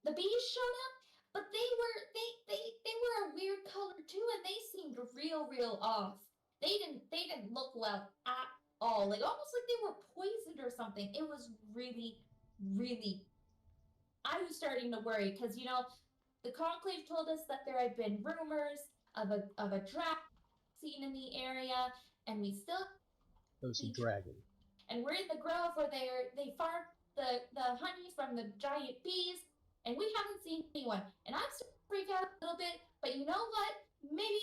[SPEAKER 6] the bees showed up, but they were a weird color too, and they seemed real off. They didn't look well at all, like almost like they were poisoned or something. It was really I was starting to worry because the conclave told us that there had been rumors of a dragon seen in the area, and we still
[SPEAKER 1] It was a dragon.
[SPEAKER 6] And we're in the grove where they farm the honey from the giant bees, and we haven't seen anyone. And I'm starting to freak out a little bit, but you know what? Maybe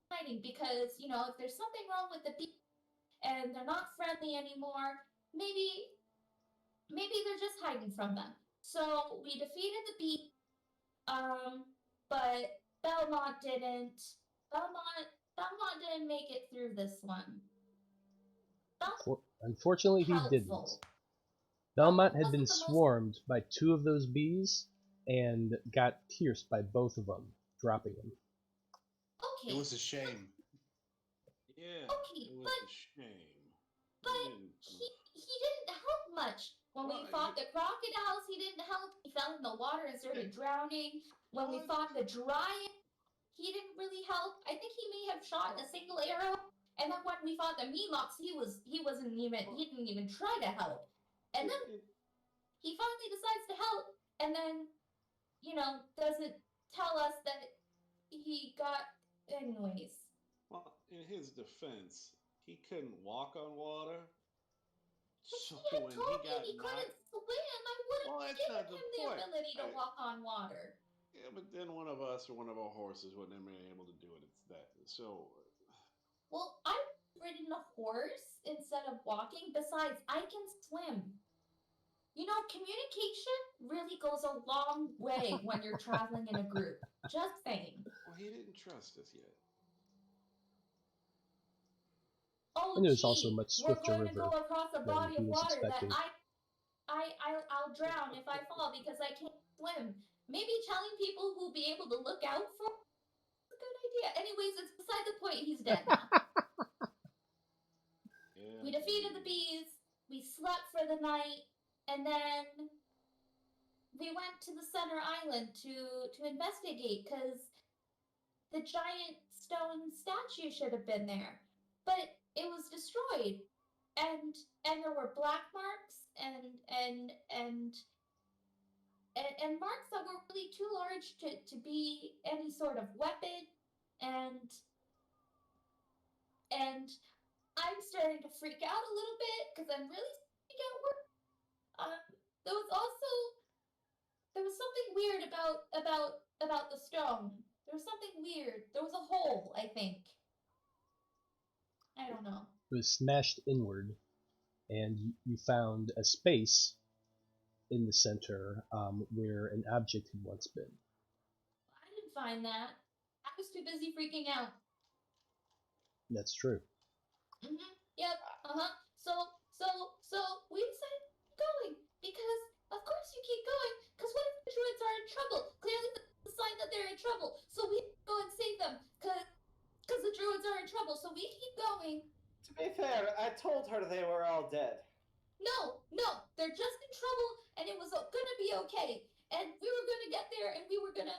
[SPEAKER 6] hiding because if there's something wrong with the bees and they're not friendly anymore, maybe they're just hiding from them. So we defeated the bee, but Belmont didn't. Belmont didn't make it through this one.
[SPEAKER 1] Unfortunately, he didn't. Belmont had been swarmed by two of those bees and got pierced by both of them, dropping him.
[SPEAKER 6] Okay.
[SPEAKER 5] It was a shame.
[SPEAKER 3] Yeah,
[SPEAKER 6] Okay,
[SPEAKER 3] it was
[SPEAKER 6] but
[SPEAKER 3] a shame.
[SPEAKER 6] but he didn't help much. When we fought the crocodiles, he didn't help. He fell in the water and started drowning. When we fought the giant, he didn't really help. I think he may have shot a single arrow. And then when we fought the Memox, he didn't even try to help. And then he finally decides to help, and then, doesn't tell us that he got anyways.
[SPEAKER 3] Well, in his defense, he couldn't walk on water. So
[SPEAKER 6] He had
[SPEAKER 3] when
[SPEAKER 6] told
[SPEAKER 3] he
[SPEAKER 6] me
[SPEAKER 3] got
[SPEAKER 6] he couldn't
[SPEAKER 3] knocked,
[SPEAKER 6] swim. I would
[SPEAKER 3] well,
[SPEAKER 6] have
[SPEAKER 3] that's
[SPEAKER 6] given
[SPEAKER 3] not the
[SPEAKER 6] him the
[SPEAKER 3] point.
[SPEAKER 6] ability to
[SPEAKER 3] Right.
[SPEAKER 6] walk on water.
[SPEAKER 3] Yeah, but then one of us or one of our horses wouldn't have been able to do it. It's that. So,
[SPEAKER 6] Well, I've ridden a horse instead of walking. Besides, I can swim. Communication really goes a long way when you're traveling in a group. Just saying.
[SPEAKER 3] well, he didn't trust us yet.
[SPEAKER 6] Oh,
[SPEAKER 1] And it was also a
[SPEAKER 6] gee,
[SPEAKER 1] much
[SPEAKER 6] we're
[SPEAKER 1] swifter
[SPEAKER 6] going to go
[SPEAKER 1] river
[SPEAKER 6] across a
[SPEAKER 1] than
[SPEAKER 6] body
[SPEAKER 1] he
[SPEAKER 6] of
[SPEAKER 1] was
[SPEAKER 6] water that
[SPEAKER 1] expecting.
[SPEAKER 6] I'll drown if I fall because I can't swim. Maybe telling people who'll be able to look out for is a good idea. Anyways, it's beside the point. He's dead now.
[SPEAKER 3] Yeah,
[SPEAKER 6] We defeated the bees. We slept for the night, and then we went to the center island to investigate because the giant stone statue should have been there, but it was destroyed, and there were black marks and marks that were really too large to be any sort of weapon, and I'm starting to freak out a little bit because I'm really starting to get worried. There was something weird about the stone. There was something weird. There was a hole, I think. I don't know.
[SPEAKER 1] It was smashed inward, and you found a space in the center where an object had once been.
[SPEAKER 6] I didn't find that. I was too busy freaking out.
[SPEAKER 1] That's true.
[SPEAKER 6] Yep. So we decided to keep going because of course you keep going. Because what if the druids are in trouble? Clearly, the sign that they're in trouble. So we go and save them because the druids are in trouble. So we keep going.
[SPEAKER 4] To be fair, I told her they were all dead.
[SPEAKER 6] No, they're just in trouble, and it was gonna be okay. And we were gonna get there, and we were gonna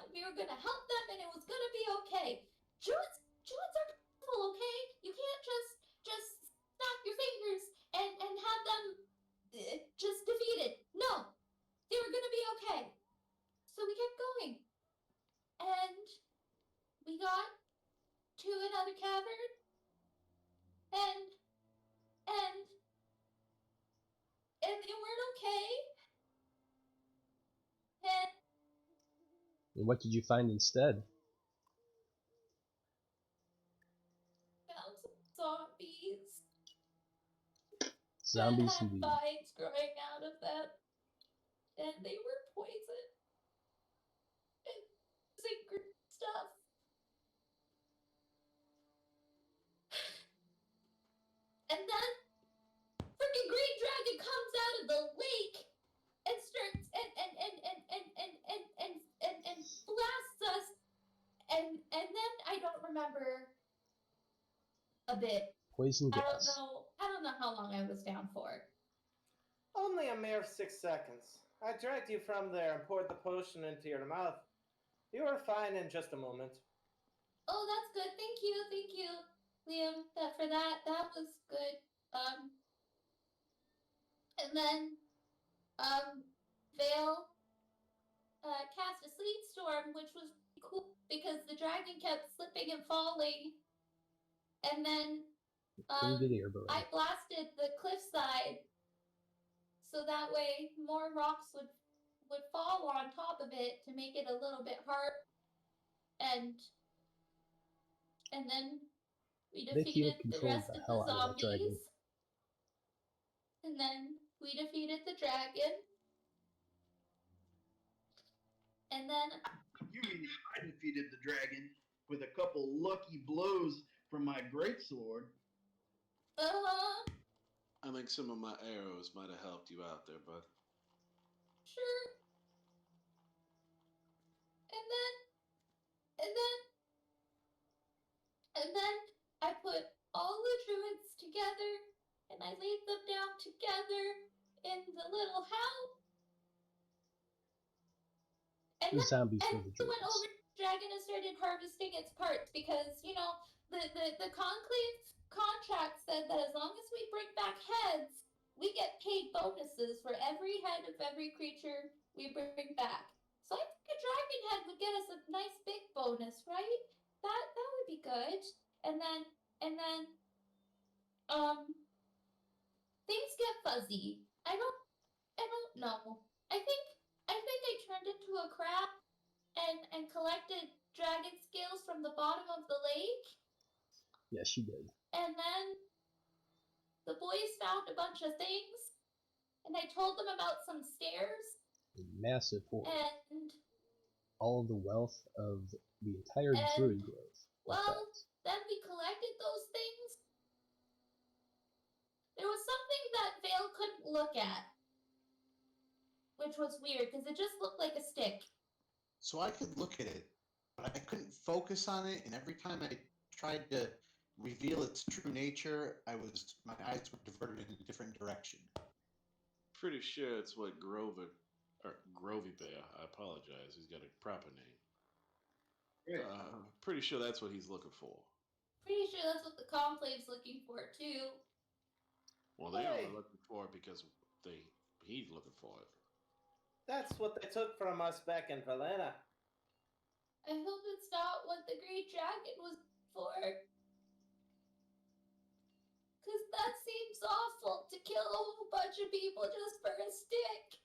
[SPEAKER 6] help them, and it was gonna be okay. Druids are powerful, okay? You can't just snap your fingers and have them just defeated. No, they were gonna be okay. So we kept going, and we got to another cavern, and they weren't okay.
[SPEAKER 1] And what did you find instead?
[SPEAKER 6] Found some zombies.
[SPEAKER 1] Zombies
[SPEAKER 6] that had
[SPEAKER 1] indeed.
[SPEAKER 6] vines growing out of them, and they were poison and secret stuff. And then freaking green dragon comes out of the lake and starts and blasts us, and then I don't remember a bit.
[SPEAKER 1] Poison gas.
[SPEAKER 6] I don't know how long I was down for.
[SPEAKER 4] Only a mere 6 seconds. I dragged you from there and poured the potion into your mouth. You were fine in just a moment.
[SPEAKER 6] Oh, that's good. Thank you, Liam. That was good. And then Veil cast a sleet storm, which was really cool because the dragon kept slipping and falling. And then I blasted the cliffside so that way more rocks would fall on top of it to make it a little bit hard. And then we defeated the rest of the zombies. And then we defeated the dragon. And then
[SPEAKER 7] You mean I defeated the dragon with a couple lucky blows from my greatsword?
[SPEAKER 3] I think some of my arrows might have helped you out there, bud.
[SPEAKER 6] Sure. And then I put all the druids together and I laid them down together in the little house. And
[SPEAKER 1] The
[SPEAKER 6] then
[SPEAKER 1] zombies
[SPEAKER 6] I
[SPEAKER 1] were the
[SPEAKER 6] went over
[SPEAKER 1] druids.
[SPEAKER 6] to the dragon and started harvesting its parts because, you know, the conclave contract said that as long as we bring back heads, we get paid bonuses for every head of every creature we bring back. So I think a dragon head would get us a nice big bonus, right? That would be good. And then things get fuzzy. I don't know. I think I turned into a crab and collected dragon scales from the bottom of the lake.
[SPEAKER 1] Yes, she did.
[SPEAKER 6] And then the boys found a bunch of things, and I told them about some stairs.
[SPEAKER 1] A massive hoard.
[SPEAKER 6] And
[SPEAKER 1] all of the wealth of the entire druid grove.
[SPEAKER 6] well, then we collected those things. There was something that Vale couldn't look at, which was weird because it just looked like a stick.
[SPEAKER 5] So I could look at it, but I couldn't focus on it, and every time I tried to reveal its true nature, my eyes were diverted in a different direction.
[SPEAKER 3] Pretty sure it's what Grovy Bear. I apologize. He's got a proper name.
[SPEAKER 7] Right.
[SPEAKER 3] Pretty sure that's what he's looking for.
[SPEAKER 6] Pretty sure that's what the conclave's looking for too.
[SPEAKER 3] Well, they
[SPEAKER 4] Hey.
[SPEAKER 3] are looking for it because he's looking for it.
[SPEAKER 4] That's what they took from us back in Valena.
[SPEAKER 6] I hope it's not what the Great Dragon was for. Because that seems awful to kill a whole bunch of people just for a stick.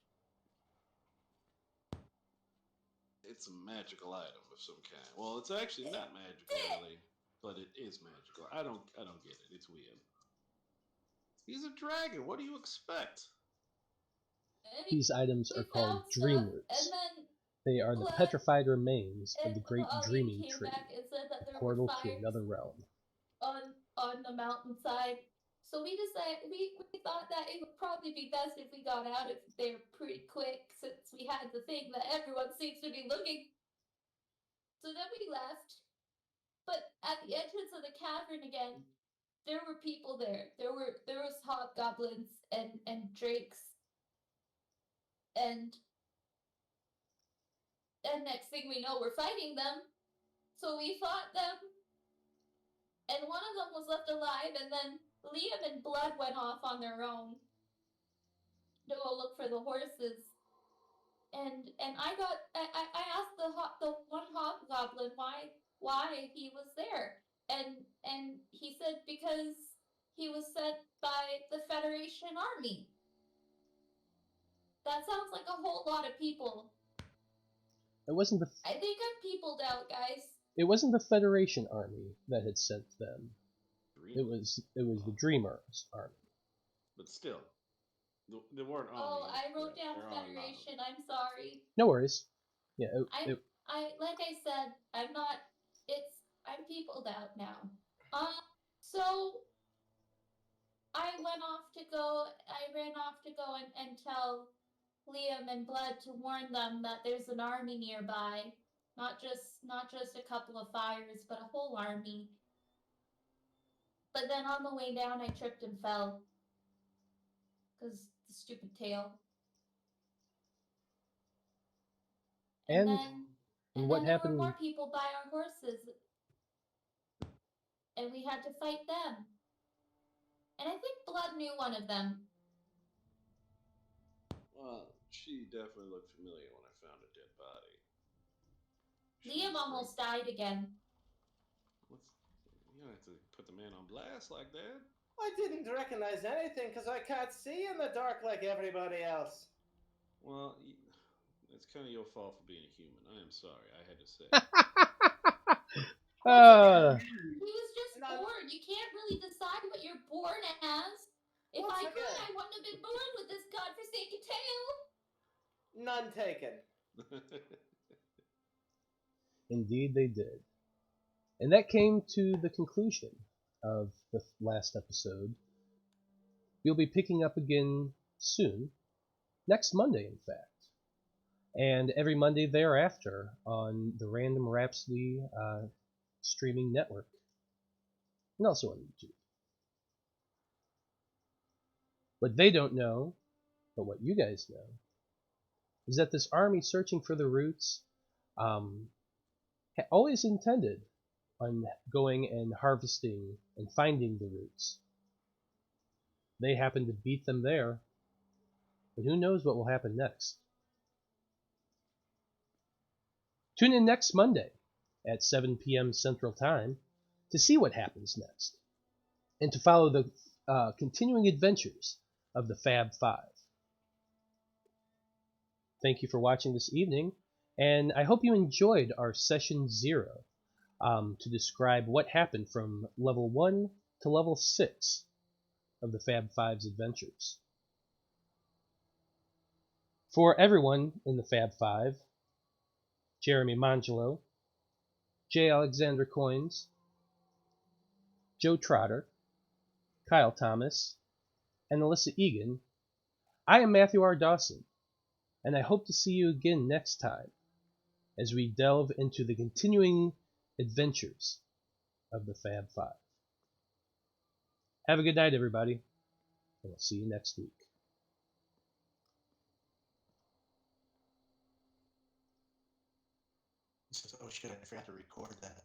[SPEAKER 3] It's a magical item of some kind. Well, it's actually not magical, really, but it is magical. I don't get it. It's weird. He's a dragon. What do you expect?
[SPEAKER 1] These items are called dream roots.
[SPEAKER 6] And then
[SPEAKER 1] They are the
[SPEAKER 6] Blood
[SPEAKER 1] petrified remains of
[SPEAKER 6] and
[SPEAKER 1] the great
[SPEAKER 6] Apollyon
[SPEAKER 1] dreaming
[SPEAKER 6] came
[SPEAKER 1] tree,
[SPEAKER 6] back and said that
[SPEAKER 1] the
[SPEAKER 6] there
[SPEAKER 1] portal
[SPEAKER 6] were
[SPEAKER 1] to
[SPEAKER 6] fires
[SPEAKER 1] another realm.
[SPEAKER 6] on the mountainside. So we decided we thought that it would probably be best if we got out of there pretty quick since we had the thing that everyone seems to be looking. So then we left. But at the entrance of the cavern again, there were people there. There was hobgoblins and drakes. And next thing we know, we're fighting them. So we fought them. And one of them was left alive, and then Liam and Blood went off on their own to go look for the horses. And I asked the one hobgoblin why he was there, and he said because he was sent by the Federation Army. That sounds like a whole lot of people.
[SPEAKER 1] It wasn't
[SPEAKER 6] I think I'm peopled out, guys.
[SPEAKER 1] It wasn't the Federation army that had sent them. It was the Dreamers army.
[SPEAKER 3] But still, the word army.
[SPEAKER 6] Oh, I wrote
[SPEAKER 3] correct.
[SPEAKER 6] down
[SPEAKER 3] There are
[SPEAKER 6] Federation. I'm sorry.
[SPEAKER 1] No worries. Yeah,
[SPEAKER 6] I like I said, I'm peopled out now. So I ran off to go and tell Liam and Blood to warn them that there's an army nearby. Not just a couple of fires, but a whole army. But then on the way down I tripped and fell. Because the stupid tail. And
[SPEAKER 1] what
[SPEAKER 6] then
[SPEAKER 1] happened?
[SPEAKER 6] there were more people by our horses. And we had to fight them. And I think Blood knew one of them.
[SPEAKER 3] Well, she definitely looked familiar when I found a dead body.
[SPEAKER 6] Liam almost died again.
[SPEAKER 3] You don't have to put the man on blast like that.
[SPEAKER 4] I didn't recognize anything because I can't see in the dark like everybody else.
[SPEAKER 3] Well, it's kind of your fault for being a human. I am sorry. I had to say.
[SPEAKER 6] He was just born. You can't really decide what you're born as. If I could, I wouldn't have been born with this godforsaken tail.
[SPEAKER 4] None taken.
[SPEAKER 1] Indeed they did. And that came to the conclusion of the last episode. We'll be picking up again soon. Next Monday, in fact. And every Monday thereafter on the Random Rhapsody streaming network. And also on YouTube. What they don't know, but what you guys know, is that this army searching for the roots always intended on going and harvesting and finding the roots. They happened to beat them there, but who knows what will happen next. Tune in next Monday at 7 p.m. Central Time to see what happens next and to follow the continuing adventures of the Fab Five. Thank you for watching this evening, and I hope you enjoyed our Session 0 to describe what happened from Level 1 to Level 6 of the Fab Five's adventures. For everyone in the Fab Five, Jeremy Mangelo, J. Alexander Koines, Joe Trotter, Kyle Thomas, and Alyssa Egan, I am Matthew R. Dawson, and I hope to see you again next time as we delve into the continuing adventures of the Fab Five. Have a good night, everybody, and we'll see you next week.
[SPEAKER 5] He says, oh shit, I forgot to record that.